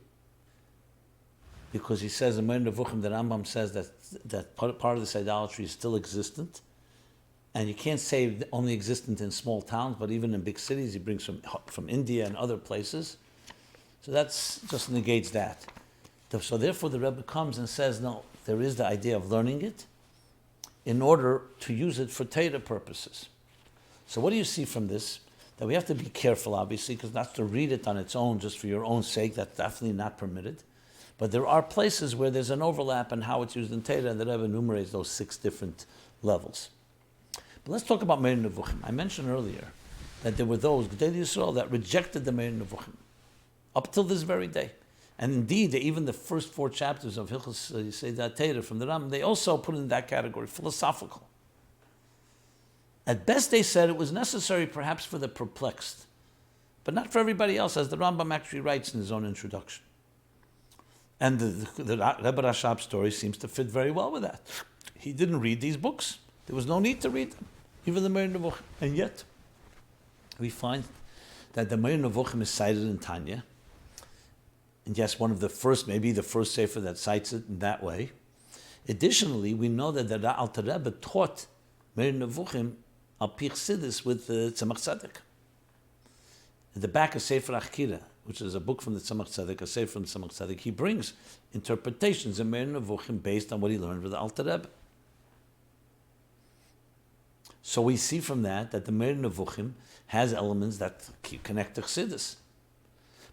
because he says in Moreh Nevuchim, the Rambam says that part of this idolatry is still existent, and you can't say only existent in small towns, but even in big cities. He brings from India and other places. So that's just negates that. So therefore the Rebbe comes and says, no, there is the idea of learning it in order to use it for Torah purposes. So what do you see from this? That we have to be careful, obviously, because not to read it on its own just for your own sake. That's definitely not permitted. But there are places where there's an overlap in how it's used in Torah, and the Rebbe enumerates those 6 different levels. But let's talk about Moreh Nevuchim. I mentioned earlier that there were those, Gedei Yisrael, that rejected the Moreh Nevuchim up till this very day. And indeed, even the first 4 chapters of Hilchos Yesodei Torah from the Rambam, they also put in that category, philosophical. At best, they said it was necessary perhaps for the perplexed, but not for everybody else, as the Rambam actually writes in his own introduction. And the Rebbe Rashab story seems to fit very well with that. He didn't read these books. There was no need to read them, even the Moreh Nevuchim. And yet, we find that the Moreh Nevuchim is cited in Tanya. And yes, one of the first, maybe the first sefer that cites it in that way. Additionally, we know that the Alter Rebbe taught Moreh Nevuchim al pi Chassidus with the Tzemach Tzedek. At the back of Sefer Achkira, which is a book from the Tzemach Tzedek, a sefer from the Tzemach Tzedek, he brings interpretations of Moreh Nevuchim based on what he learned with the Alter Rebbe. So we see from that the Moreh Nevuchim has elements that connect to Chassidus.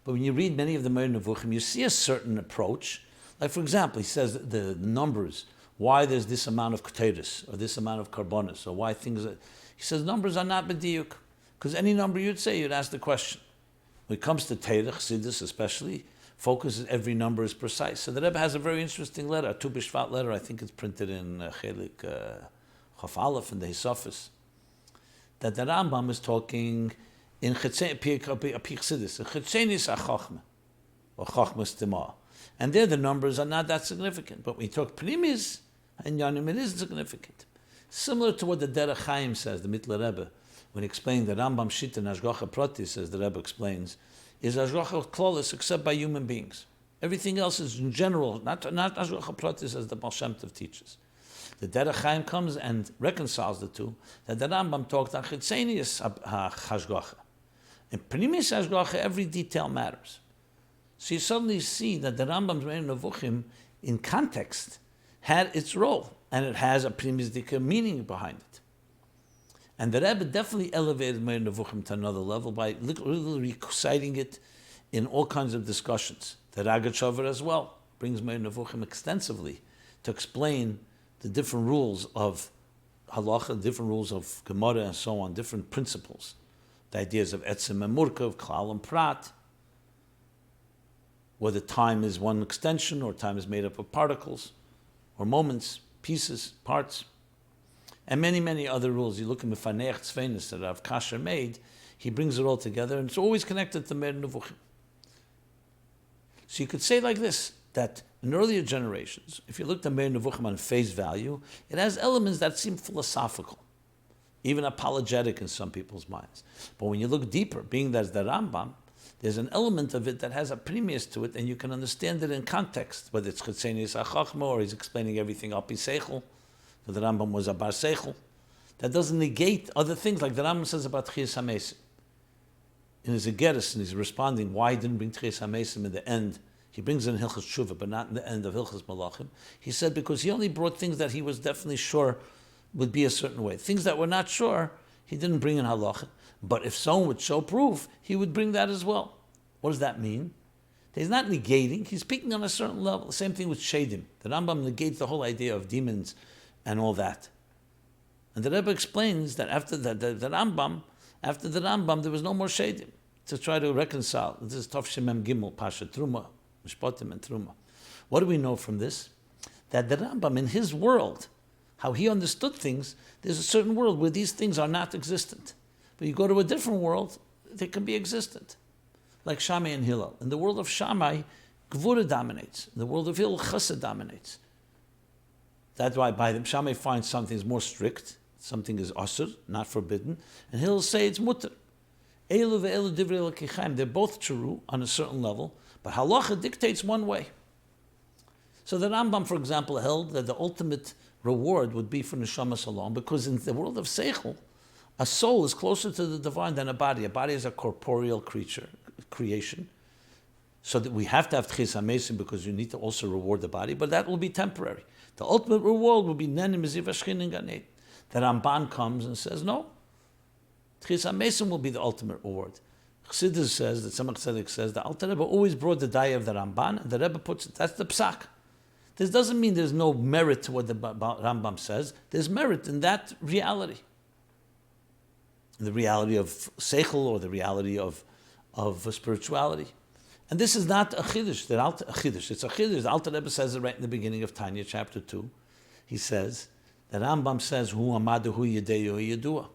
But when you read many of the Moreh Nevuchim, you see a certain approach. Like, for example, he says the numbers, why there's this amount of Teves, or this amount of Karbonis, or why things are... He says numbers are not b'diuk, because any number you'd say, you'd ask the question. When it comes to Torah, Chassidus especially, focuses every number is precise. So the Rebbe has a very interesting letter, a Tu B'Shvat letter, I think it's printed in Chelik Chaf Aleph in the Hisophis, that the Rambam is talking in Chassidus, HaChochma, or Chochmas Tima. And there the numbers are not that significant. But when you talk Primis and Yanim, it is significant. Similar to what the Derech Chaim says, the Mittler Rebbe, when explaining the Rambam Shita and Ashgacha Pratis, as the Rebbe explains, is Ashgacha Klolis except by human beings. Everything else is in general, not Ashgacha Pratis as the Baal Shem Tov teaches. The Derech Chaim comes and reconciles the two, that the Rambam talked on Chitzenius HaShgacha. In Primis HaShgacha, every detail matters. So you suddenly see that the Rambam's Moreh Nevuchim, in context, had its role, and it has a primisdika meaning behind it. And the Rebbe definitely elevated Moreh Nevuchim to another level by literally reciting it in all kinds of discussions. The Ragachover as well brings Moreh Nevuchim extensively to explain the different rules of halacha, different rules of Gemara and so on, different principles. The ideas of etzem and murkav, klal and prat, whether time is one extension or time is made up of particles or moments, pieces, parts, and many, many other rules. You look at Mefanech Tzveinus that Rav Kasher made, he brings it all together, and it's always connected to Moreh Nevuchim. So you could say like this, that in earlier generations, if you looked at Moreh Nevuchim on face value, it has elements that seem philosophical, even apologetic in some people's minds. But when you look deeper, being that it's the Rambam, there's an element of it that has a premise to it, and you can understand it in context, whether it's Chitzenius HaChochma or he's explaining everything up in Seichel. So the Rambam was a Bar Seichel. That doesn't negate other things, like the Rambam says about Tchias HaMesim. In his Ageres, and he's responding why he didn't bring Tchias HaMesim in the end. He brings it in Hilchos Tshuva, but not in the end of Hilchos Malachim. He said because he only brought things that he was definitely sure would be a certain way. Things that were not sure, he didn't bring in halacha. But if someone would show proof, he would bring that as well. What does that mean? He's not negating, he's speaking on a certain level. The same thing with Shadim. The Rambam negates the whole idea of demons and all that. And the Rebbe explains that after the Rambam, there was no more Shadim to try to reconcile. This is Tov Shemem Gimel, Pasha Truma, Mishpatim and Truma. What do we know from this? That the Rambam, in his world, how he understood things, there's a certain world where these things are not existent. But you go to a different world, they can be existent. Like Shammai and Hillel. In the world of Shammai, Gvura dominates. In the world of Hillel, Chesed dominates. That's why by them, Shammai finds something is more strict, something is asur, not forbidden, and Hillel say it's mutter. Elu ve'elu divrei l'kichaim. They're both true on a certain level, but halacha dictates one way. So the Rambam, for example, held that the ultimate reward would be for neshamas alone, because in the world of seichel, a soul is closer to the divine than a body. A body is a corporeal creation. So that we have to have tchis hamesim because you need to also reward the body, but that will be temporary. The ultimate reward will be nenim miziv hashchin in Gan Eden. The Ramban comes and says, no, tchis hamesim will be the ultimate reward. Chassidus says, that Tzemach Tzedek says, the Alter Rebbe always brought the daya of the Ramban, and the Rebbe puts it, that's the psak. This doesn't mean there's no merit to what the Rambam says. There's merit in that reality. The reality of seichel or the reality of spirituality. And this is not a chiddush. It's a chiddush. The Alter Rebbe says it right in the beginning of Tanya, chapter 2. He says, the Rambam says, Hu amadu hu yedeyu yedua.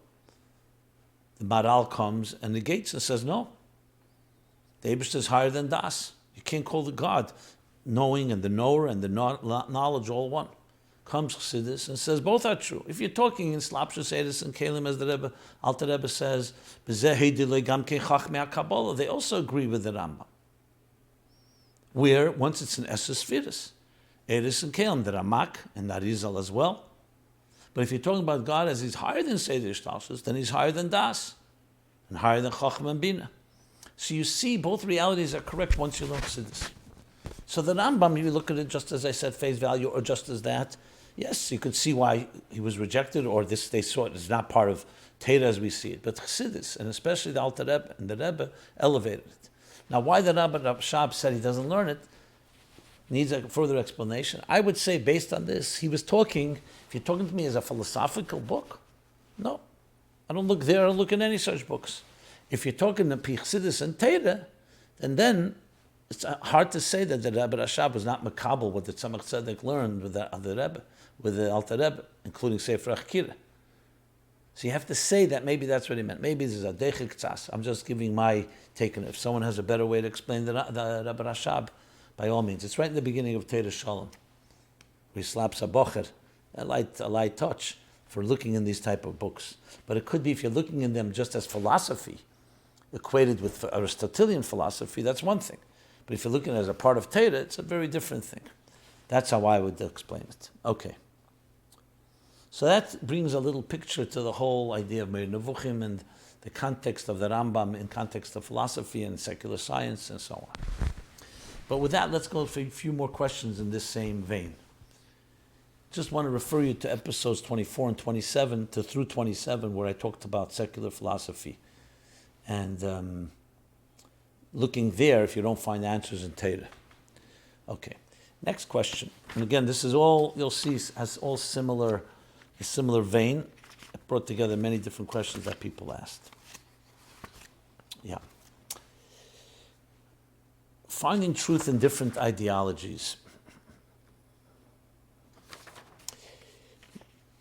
The Maral comes and negates and says, no. The Eibishter is higher than Das. You can't call the God knowing and the knower and the knowledge all one. Comes Chassidus and says both are true. If you're talking in Slapshus Eidus and Kalim, as the Alter Rebbe says, they also agree with the Rambam. Where, once it's an Esses Firis, Eidus and Kalim, the Ramak and Arizal as well. But if you're talking about God as he's higher than Seder Ishtalshus, then he's higher than Das, and higher than Chacham and Bina. So you see, both realities are correct once you learn Chassidus. So the Rambam, you look at it just as I said, face value, or just as that. Yes, you could see why he was rejected, or this they saw it is not part of Torah as we see it. But Chassidus, and especially the Alter Rebbe and the Rebbe, elevated it. Now, why the Rebbe Rashab said he doesn't learn it needs a further explanation. I would say, based on this, he was talking. If you're talking to me as a philosophical book, no, I don't look there. I don't look in any such books. If you're talking to Chassidus and Torah, then it's hard to say that the Rebbe Rashab was not makabel what the Tzemach Tzedek learned with the Rebbe, with the Alter Rebbe, including Sefer HaKira. So you have to say that maybe that's what he meant. Maybe this is a dechik tzas. I'm just giving my take on it. If someone has a better way to explain the Rebbe Rashab, by all means. It's right in the beginning of Torah Shalom. Where he slaps a bocher, a light touch for looking in these type of books. But it could be if you're looking in them just as philosophy, equated with Aristotelian philosophy, that's one thing. But if you're looking at it as a part of Torah, it's a very different thing. That's how I would explain it. Okay. So that brings a little picture to the whole idea of Moreh Nevuchim and the context of the Rambam in context of philosophy and secular science and so on. But with that, let's go for a few more questions in this same vein. Just want to refer you to episodes 24 and 27 to through 27, where I talked about secular philosophy. And looking there if you don't find answers in Torah. Okay, next question. And again, this is all, you'll see, has all a similar vein. I brought together many different questions that people asked. Yeah. Finding truth in different ideologies.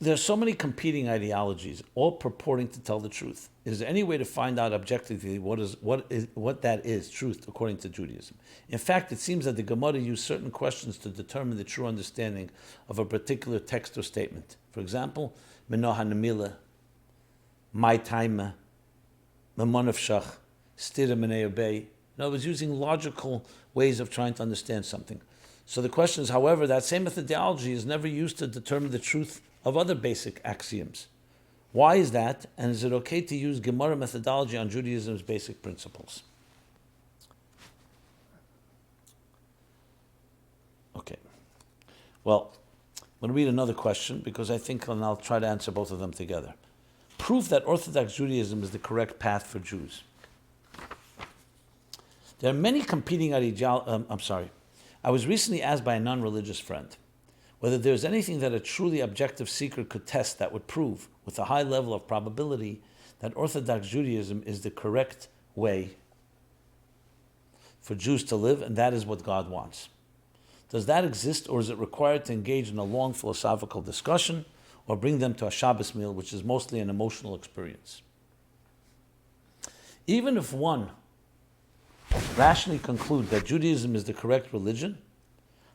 There are so many competing ideologies, all purporting to tell the truth. Is there any way to find out objectively what that is, truth, according to Judaism? In fact, it seems that the Gemara used certain questions to determine the true understanding of a particular text or statement. For example, Menoha Nemila, My Taima, Mamonavshach, Stira Menei Obey. In other words, using logical ways of trying to understand something. So the question is, however, that same methodology is never used to determine the truth of other basic axioms. Why is that? And is it okay to use Gemara methodology on Judaism's basic principles? Okay. Well, I'm going to read another question because I think I'll try to answer both of them together. Proof that Orthodox Judaism is the correct path for Jews. There are many competing ideologies. I was recently asked by a non-religious friend whether there is anything that a truly objective seeker could test that would prove, with a high level of probability, that Orthodox Judaism is the correct way for Jews to live, and that is what God wants. Does that exist, or is it required to engage in a long philosophical discussion, or bring them to a Shabbos meal, which is mostly an emotional experience? Even if one rationally conclude that Judaism is the correct religion,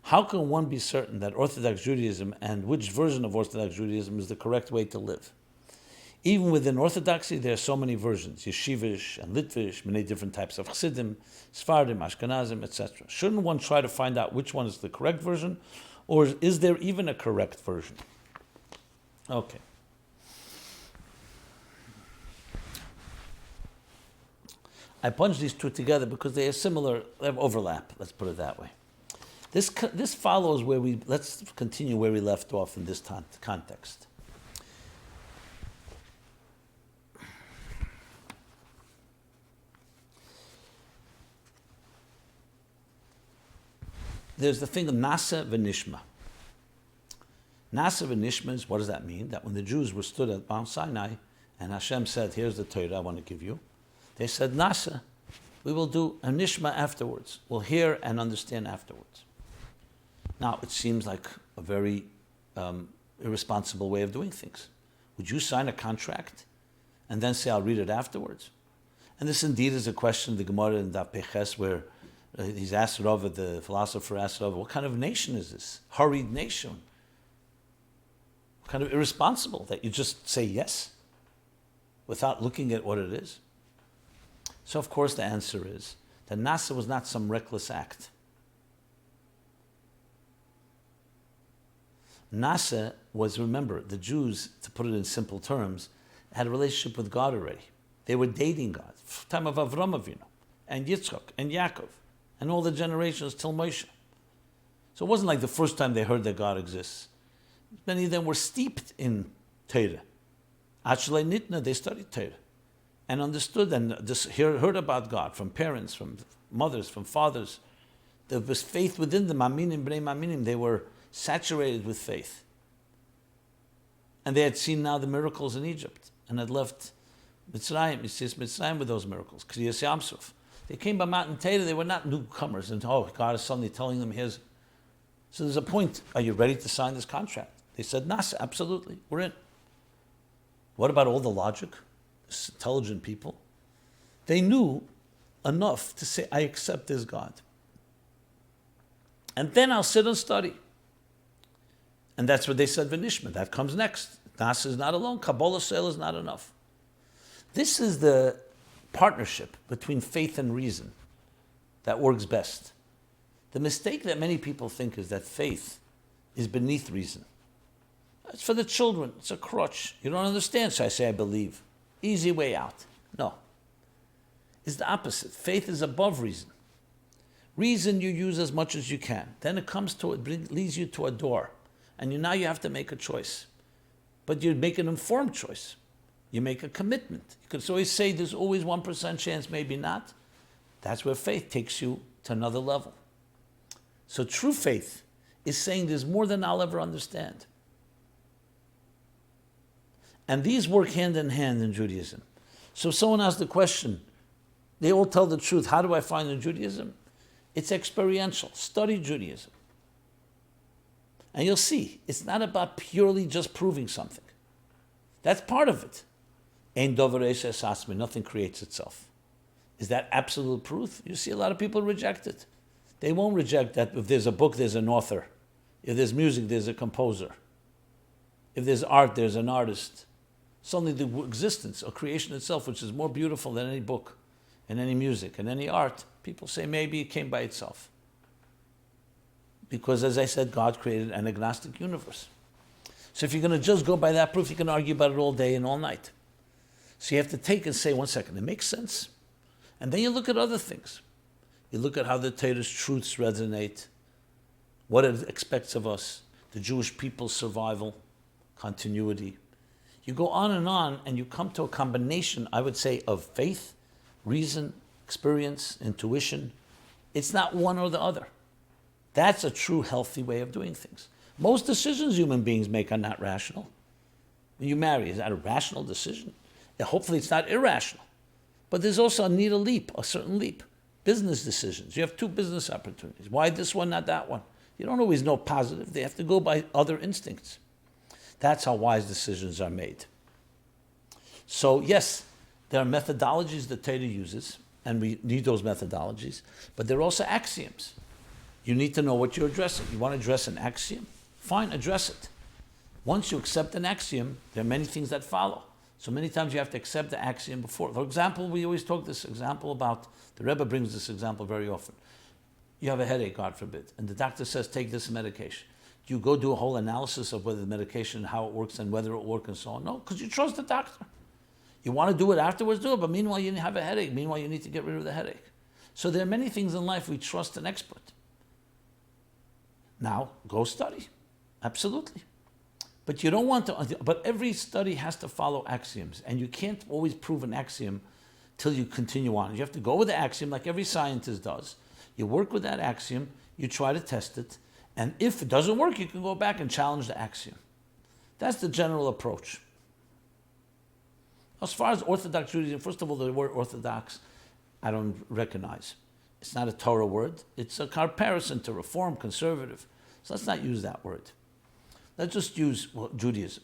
how can one be certain that Orthodox Judaism and which version of Orthodox Judaism is the correct way to live? Even within Orthodoxy, there are so many versions, Yeshivish and Litvish, many different types of Chassidim, Sfardim, Ashkenazim, etc. Shouldn't one try to find out which one is the correct version, or is there even a correct version? Okay. I punched these two together because they have overlap, let's put it that way. This follows let's continue where we left off in this context. There's the thing of Nasa v'nishma. Nasa v'nishma is, what does that mean? That when the Jews were stood at Mount Sinai and Hashem said, here's the Torah I want to give you, they said, Nasa, we will do a nishma afterwards. We'll hear and understand afterwards. Now, it seems like a very irresponsible way of doing things. Would you sign a contract and then say, I'll read it afterwards? And this indeed is a question, the Gemara in Daf Peches, where he's asked Rava, the philosopher asked Rava, what kind of nation is this? Hurried nation. What kind of irresponsible that you just say yes without looking at what it is? So of course the answer is that Nasa was not some reckless act. Nasa was, remember, the Jews, to put it in simple terms, had a relationship with God already. They were dating God. Time of Avram Avinu, and Yitzchak, and Yaakov, and all the generations till Moshe. So it wasn't like the first time they heard that God exists. Many of them were steeped in Torah. Actually, Nitna, they studied Torah and understood and heard about God from parents, from mothers, from fathers. There was faith within them. Aminim, bnei Aminim. They were saturated with faith. And they had seen now the miracles in Egypt and had left Mitzrayim, Mitzrayim with those miracles. Kriyas Yamsuf. They came by Mountain Torah, they were not newcomers, and God is suddenly telling them, here's. So there's a point, are you ready to sign this contract? They said, Nasa, absolutely, we're in. What about all the logic? This intelligent people? They knew enough to say, I accept this God. And then I'll sit and study. And that's what they said, V'nishma, that comes next. Nasa is not alone, Kabbalah Sale is not enough. This is the partnership between faith and reason that works best. The mistake that many people think is that faith is beneath reason. It's for the children. It's a crutch. You don't understand, so I say I believe. Easy way out. No. It's the opposite. Faith is above reason. Reason you use as much as you can. Then it comes to it, leads you to a door. And now you have to make a choice. But you make an informed choice. You make a commitment. You can always say there's always 1% chance, maybe not. That's where faith takes you to another level. So true faith is saying there's more than I'll ever understand. And these work hand in hand in Judaism. So if someone asks the question, they all tell the truth. How do I find in Judaism? It's experiential. Study Judaism. And you'll see, it's not about purely just proving something. That's part of it. Ein dover eshes asmi, nothing creates itself. Is that absolute truth? You see a lot of people reject it. They won't reject that if there's a book, there's an author. If there's music, there's a composer. If there's art, there's an artist. Suddenly the existence or creation itself, which is more beautiful than any book and any music and any art, people say maybe it came by itself. Because as I said, God created an agnostic universe. So if you're going to just go by that proof, you can argue about it all day and all night. So you have to take and say, 1 second, it makes sense. And then you look at other things. You look at how the Torah's truths resonate, what it expects of us, the Jewish people's survival, continuity. You go on, and you come to a combination, I would say, of faith, reason, experience, intuition. It's not one or the other. That's a true, healthy way of doing things. Most decisions human beings make are not rational. When you marry, is that a rational decision? Hopefully it's not irrational. But there's also a certain leap. Business decisions. You have 2 business opportunities. Why this one, not that one? You don't always know positive. They have to go by other instincts. That's how wise decisions are made. So yes, there are methodologies that Torah uses, and we need those methodologies, but there are also axioms. You need to know what you're addressing. You want to address an axiom? Fine, address it. Once you accept an axiom, there are many things that follow. So many times you have to accept the axiom before. For example, we always talk this example about, the Rebbe brings this example very often. You have a headache, God forbid, and the doctor says, take this medication. Do you go do a whole analysis of whether the medication, how it works and whether it will work and so on? No, because you trust the doctor. You want to do it afterwards, do it, but meanwhile you have a headache. Meanwhile you need to get rid of the headache. So there are many things in life we trust an expert. Now, go study. Absolutely. But you don't want to, but every study has to follow axioms, and you can't always prove an axiom till you continue on. You have to go with the axiom like every scientist does. You work with that axiom, you try to test it, and if it doesn't work, you can go back and challenge the axiom. That's the general approach. As far as Orthodox Judaism, first of all, the word Orthodox, I don't recognize. It's not a Torah word. It's a comparison to Reform, conservative. So let's not use that word. Let's just use Judaism.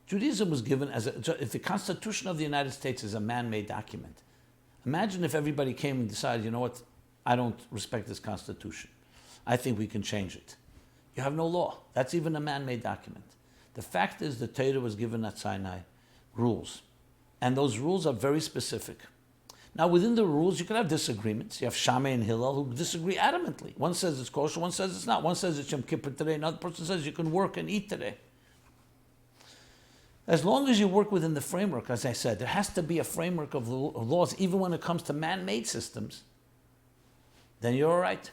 Judaism was given if the Constitution of the United States is a man-made document. Imagine if everybody came and decided, you know what, I don't respect this Constitution. I think we can change it. You have no law. That's even a man-made document. The fact is the Torah was given at Sinai rules. And those rules are very specific. Now, within the rules, you can have disagreements. You have Shammai and Hillel who disagree adamantly. One says it's kosher, one says it's not. One says it's Yom Kippur today, another person says you can work and eat today. As long as you work within the framework, as I said, there has to be a framework of laws, even when it comes to man-made systems, then you're all right.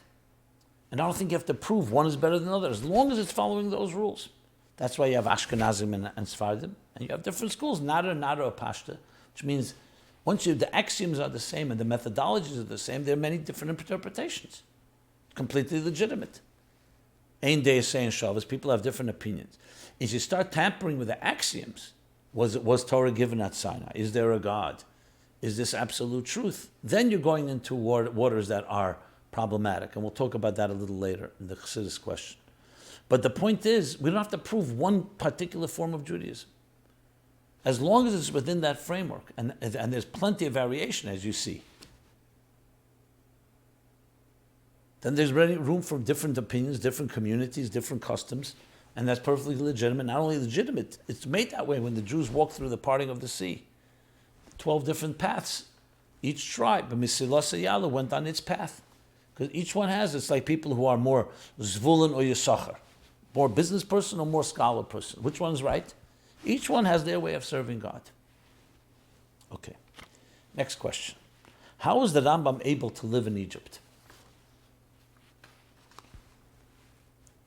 And I don't think you have to prove one is better than the other, as long as it's following those rules. That's why you have Ashkenazim and Sfardim, and you have different schools, Nara, or Pashta, which means the axioms are the same and the methodologies are the same, there are many different interpretations. Completely legitimate. Ein Dei saying Shabbos, people have different opinions. As you start tampering with the axioms, was Torah given at Sinai? Is there a God? Is this absolute truth? Then you're going into waters that are problematic, and we'll talk about that a little later in the Chassidus question. But the point is, we don't have to prove one particular form of Judaism. As long as it's within that framework, and there's plenty of variation, as you see, then there's room for different opinions, different communities, different customs, and that's perfectly legitimate. Not only legitimate, it's made that way when the Jews walked through the parting of the sea. 12 different paths. Each tribe, Misilas Yala, went on its path. Because each one has, it's like people who are more Zvulun or Yisachar, more business person or more scholar person. Which one's right? Each one has their way of serving God. Okay. Next question. How was the Rambam able to live in Egypt?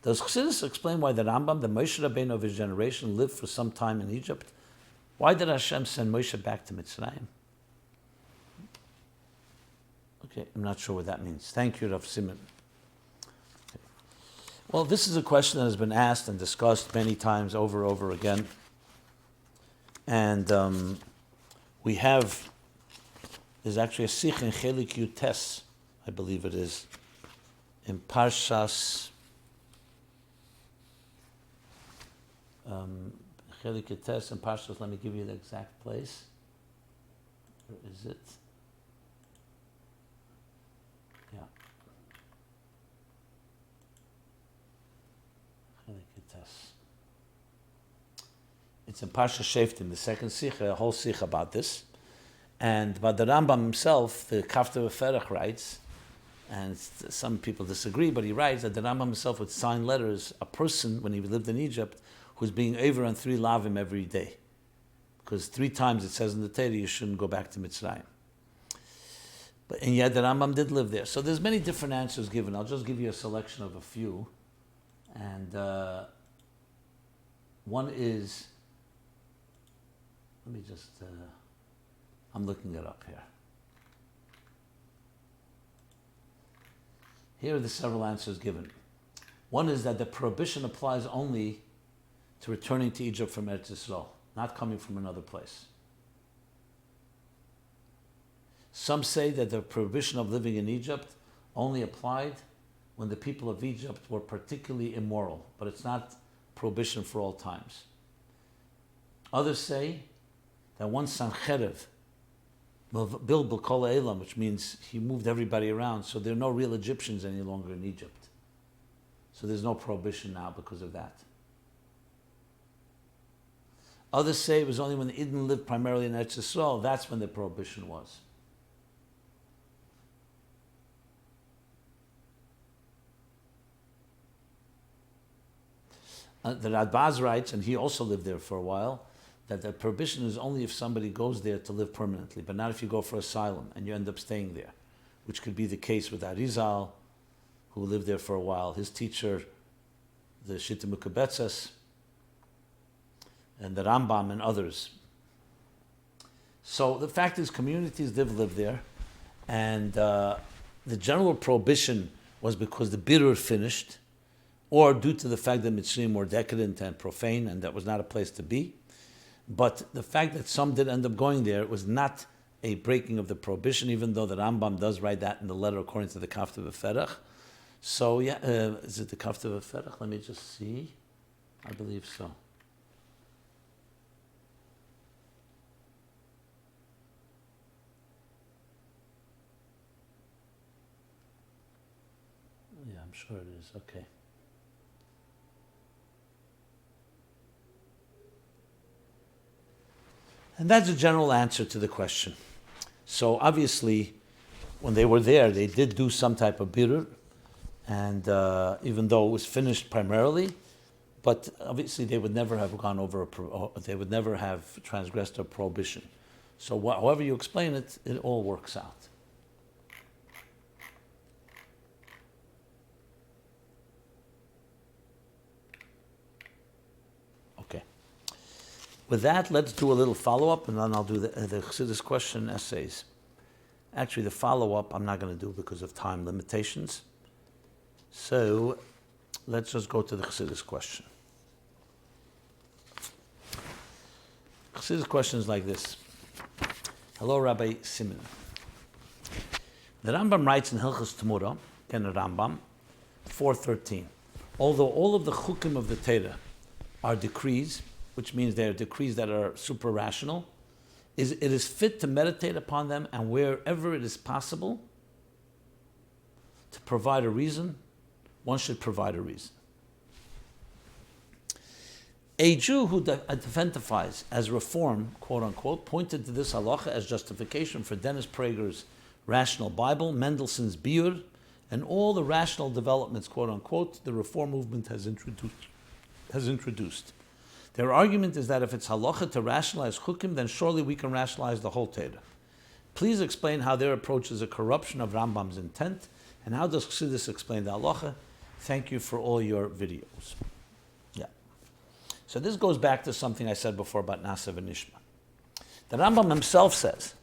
Does Chassidus explain why the Rambam, the Moshe Rabbeinu of his generation, lived for some time in Egypt? Why did Hashem send Moshe back to Mitzrayim? Okay, I'm not sure what that means. Thank you, Rav Simon. Okay. Well, this is a question that has been asked and discussed many times over again. And there's actually a sikh in Chelik Yutes, I believe it is, in Parshas Chelik Yutes and Parshas, let me give you the exact place. Where is it? Yeah. Chelik Yutes. It's in Parsha Sheftim, the second sikh, a whole sikh about this. But the Rambam himself, the Kafta Ferach writes, and some people disagree, but he writes that the Rambam himself would sign letters, a person, when he lived in Egypt, who's being over on 3 lavim every day. Because 3 times it says in the Torah, you shouldn't go back to Mitzrayim. And yet the Rambam did live there. So there's many different answers given. I'll just give you a selection of a few. And one is, let me just, I'm looking it up here. Here are the several answers given. One is that the prohibition applies only to returning to Egypt from Eretz Yisrael, not coming from another place. Some say that the prohibition of living in Egypt only applied when the people of Egypt were particularly immoral, but it's not prohibition for all times. Others say that once Sancherev, Bilbul Kol Elam, which means he moved everybody around, so there are no real Egyptians any longer in Egypt. So there's no prohibition now because of that. Others say it was only when the Eden lived primarily in Eretz Yisrael, that's when the prohibition was. The Radbaz writes, and he also lived there for a while, that the prohibition is only if somebody goes there to live permanently, but not if you go for asylum and you end up staying there, which could be the case with Arizal, who lived there for a while, his teacher, the Shita Mukabetzes, and the Rambam and others. So the fact is, communities did live there, and the general prohibition was because the birur finished, or due to the fact that Mitzrayim were decadent and profane, and that was not a place to be. But the fact that some did end up going there was not a breaking of the prohibition, even though the Rambam does write that in the letter according to the Kafta V'Ferach. So yeah, is it the Kafta V'Ferach? Let me just see. I believe so. Yeah, I'm sure it is. Okay. And that's a general answer to the question. So obviously, when they were there, they did do some type of birur, and even though it was finished primarily, but obviously they would never have gone over they would never have transgressed a prohibition. So however you explain it, it all works out. Okay. With that, let's do a little follow-up, and then I'll do the Chassidus question essays. Actually, the follow-up I'm not going to do because of time limitations. So let's just go to the Chassidus question. Chassidus question is like this. Hello, Rabbi Simon. The Rambam writes in Hilchos Temurah, in the Rambam, 4:13. Although all of the chukim of the Torah are decrees, which means they are decrees that are super rational, it is fit to meditate upon them, and wherever it is possible to provide a reason, one should provide a reason. A Jew who identifies as Reform, quote unquote, pointed to this halacha as justification for Dennis Prager's Rational Bible, Mendelssohn's Biur, and all the rational developments, quote unquote, the Reform movement has introduced. Their argument is that if it's halacha to rationalize chukim, then surely we can rationalize the whole Torah. Please explain how their approach is a corruption of Rambam's intent, and how does Chassidus explain the halacha? Thank you for all your videos. Yeah. So this goes back to something I said before about Nasav and Nishma. The Rambam himself says,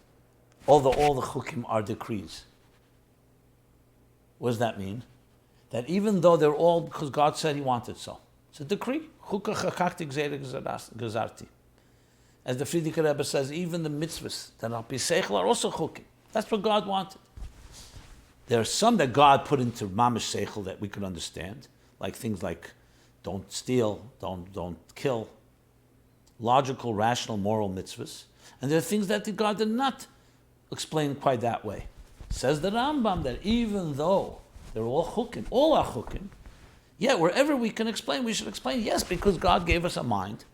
although all the chukim are decrees. What does that mean? That even though they're all because God said He wanted so. It's a decree. As the Frierdiker Rebbe says, even the mitzvahs that are piseichel are also chukim. That's what God wanted. There are some that God put into mamish seichel that we could understand, like things like don't steal, don't kill, logical, rational, moral mitzvahs. And there are things that God did not explain quite that way. Says the Rambam that even though they're all chukim, all are chukim, yet wherever we can explain, we should explain, yes, because God gave us a mind,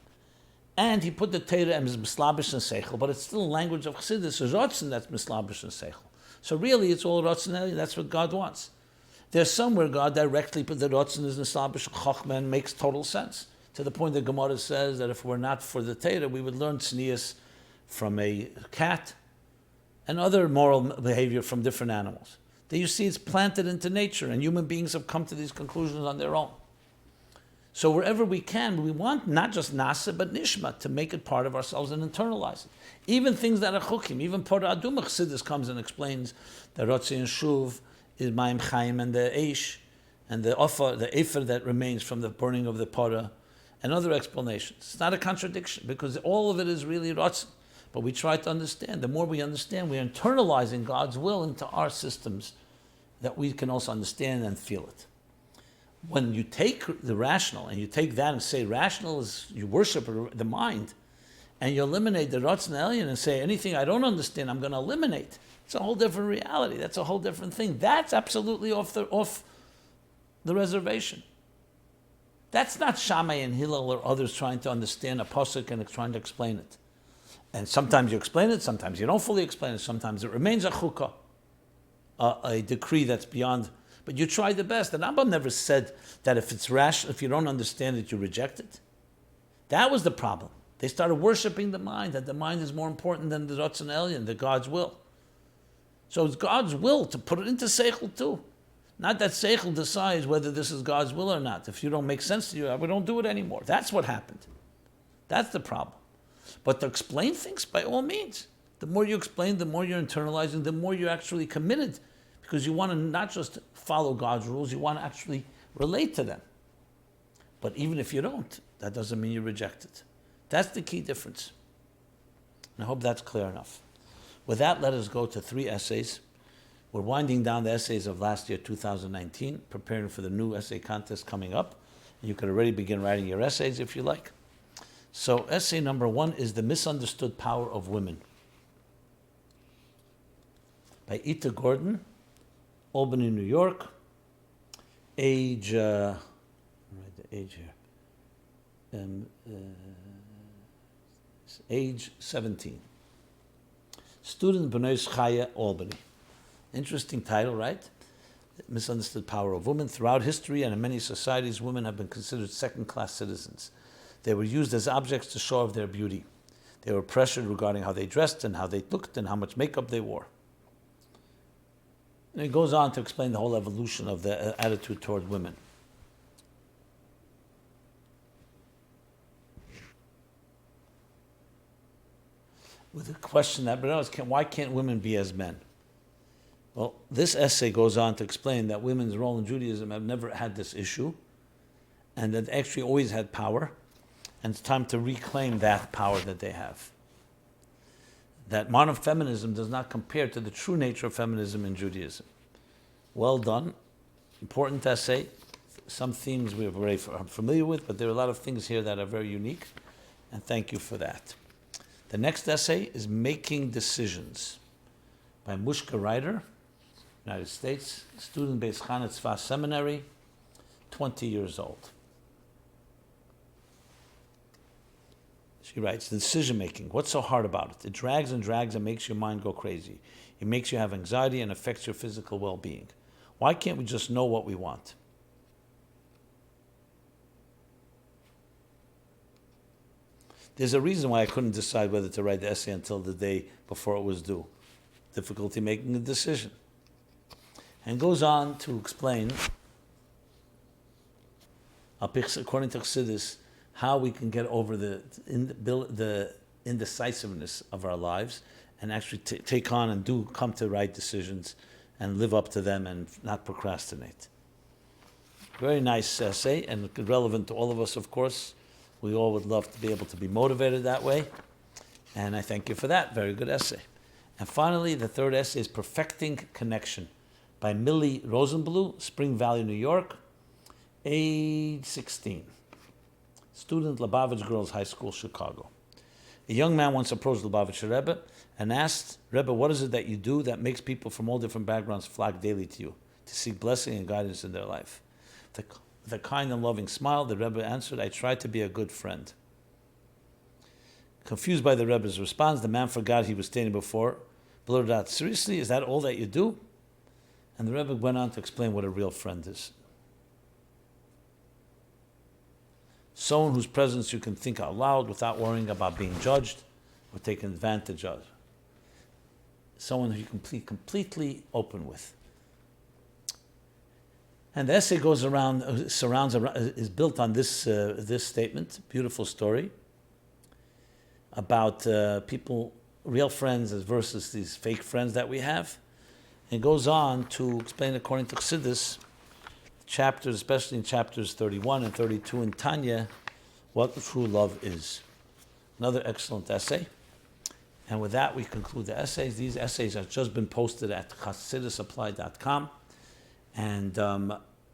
and He put the Torah as mislabish and seichel, but it's still language of Chassidus, a rotzen that's mislabish and seichel. So really, it's all rationale. That's what God wants. There's somewhere God directly put the rotzen as mislabish chochmah and makes total sense, to the point that Gemara says that if we're not for the Torah, we would learn tznius from a cat and other moral behavior from different animals. That you see it's planted into nature, and human beings have come to these conclusions on their own. So wherever we can, we want not just nasa, but nishma, to make it part of ourselves and internalize it. Even things that are chukim, even Torah Aduma Chassidus comes and explains that Rotzi and Shuv is Mayim Chaim, and the Eish, and the Ofa, the Efer that remains from the burning of the Torah, and other explanations. It's not a contradiction, because all of it is really Rotzi. But we try to understand. The more we understand, we're internalizing God's will into our systems that we can also understand and feel it. When you take the rational and you take that and say rational is you worship the mind, and you eliminate the Ratzon Elyon and say anything I don't understand I'm going to eliminate. It's a whole different reality. That's a whole different thing. That's absolutely off the reservation. That's not Shammai and Hillel or others trying to understand a pasuk and trying to explain it. And sometimes you explain it, sometimes you don't fully explain it, sometimes it remains a chukah, a decree that's beyond. But you try the best. And Rambam never said that if it's rational, if you don't understand it, you reject it. That was the problem. They started worshiping the mind, that the mind is more important than the rationale, the God's will. So it's God's will to put it into seichel too. Not that seichel decides whether this is God's will or not. If you don't make sense to you, we don't do it anymore. That's what happened. That's the problem. But to explain things, by all means. The more you explain, the more you're internalizing, the more you're actually committed, because you want to not just follow God's rules, you want to actually relate to them. But even if you don't, that doesn't mean you reject it. That's the key difference. And I hope that's clear enough. With that, let us go to 3 essays. We're winding down the essays of last year, 2019, preparing for the new essay contest coming up. You could already begin writing your essays if you like. So essay number 1 is The Misunderstood Power of Women by Ita Gordon, Albany, New York, age here. Age 17. Student B'nai Chaya, Albany. Interesting title, right? Misunderstood Power of Women. Throughout history and in many societies, women have been considered second-class citizens. They were used as objects to show off their beauty. They were pressured regarding how they dressed and how they looked and how much makeup they wore. And it goes on to explain the whole evolution of the attitude toward women. With a question that, why can't women be as men? Well, this essay goes on to explain that women's role in Judaism have never had this issue, and that they actually always had power, and it's time to reclaim that power that they have. That modern feminism does not compare to the true nature of feminism in Judaism. Well done, important essay. Some themes we're very familiar with, but there are a lot of things here that are very unique, and thank you for that. The next essay is Making Decisions by Mushka Reiter, United States, student based Chana Tzva Seminary, 20 years old. She writes, the decision making, what's so hard about it? It drags and drags and makes your mind go crazy. It makes you have anxiety and affects your physical well-being. Why can't we just know what we want? There's a reason why I couldn't decide whether to write the essay until the day before it was due. Difficulty making a decision. And goes on to explain, according to Chassidus, how we can get over the indecisiveness of our lives and actually take on and do come to right decisions and live up to them and not procrastinate. Very nice essay and relevant to all of us, of course. We all would love to be able to be motivated that way. And I thank you for that. Very good essay. And finally, the third essay is Perfecting Connection by Mili Rosenbluh, Spring Valley, New York, age 16. Student, Lubavitch Girls High School, Chicago. A young man once approached Lubavitcher Rebbe and asked, Rebbe, what is it that you do that makes people from all different backgrounds flock daily to you to seek blessing and guidance in their life? With a kind and loving smile, the Rebbe answered, I try to be a good friend. Confused by the Rebbe's response, the man forgot he was standing before, blurted out, seriously, is that all that you do? And the Rebbe went on to explain what a real friend is. Someone whose presence you can think out loud without worrying about being judged or taken advantage of. Someone who you can be completely open with. And the essay is built on this statement, beautiful story, about people, real friends versus these fake friends that we have. And goes on to explain, according to Chassidus, chapters, especially in chapters 31 and 32 in Tanya, what true love is. Another excellent essay. And with that, we conclude the essays. These essays have just been posted at chassidusapply.com. And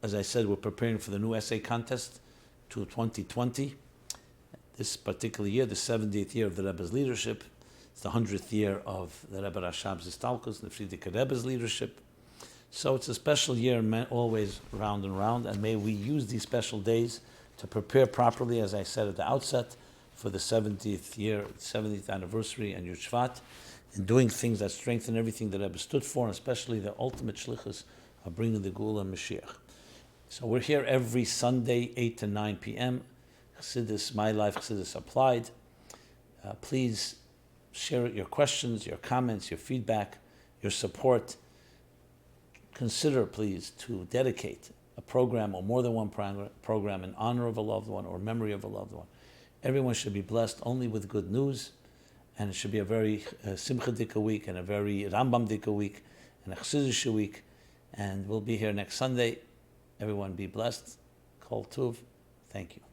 as I said, we're preparing for the new essay contest to 2020. This particular year, the 70th year of the Rebbe's leadership. It's the 100th year of the Rebbe Rashab's Istalkus and the Friedrich Rebbe's leadership. So it's a special year, always round and round, and may we use these special days to prepare properly, as I said at the outset, for the 70th anniversary and Yud Shvat, and doing things that strengthen everything that Rebbe stood for, and especially the ultimate shlichus of bringing the Gula and Mashiach. So we're here every Sunday, 8 to 9 p.m. Chassidus, My Life, Chassidus Applied. Please share your questions, your comments, your feedback, your support. Consider, please, to dedicate a program or more than one program in honor of a loved one or memory of a loved one. Everyone should be blessed only with good news, and it should be a very Simcha-dika week and a very Rambam-dika week and a Chassidish week. And we'll be here next Sunday. Everyone be blessed. Kol Tuv. Thank you.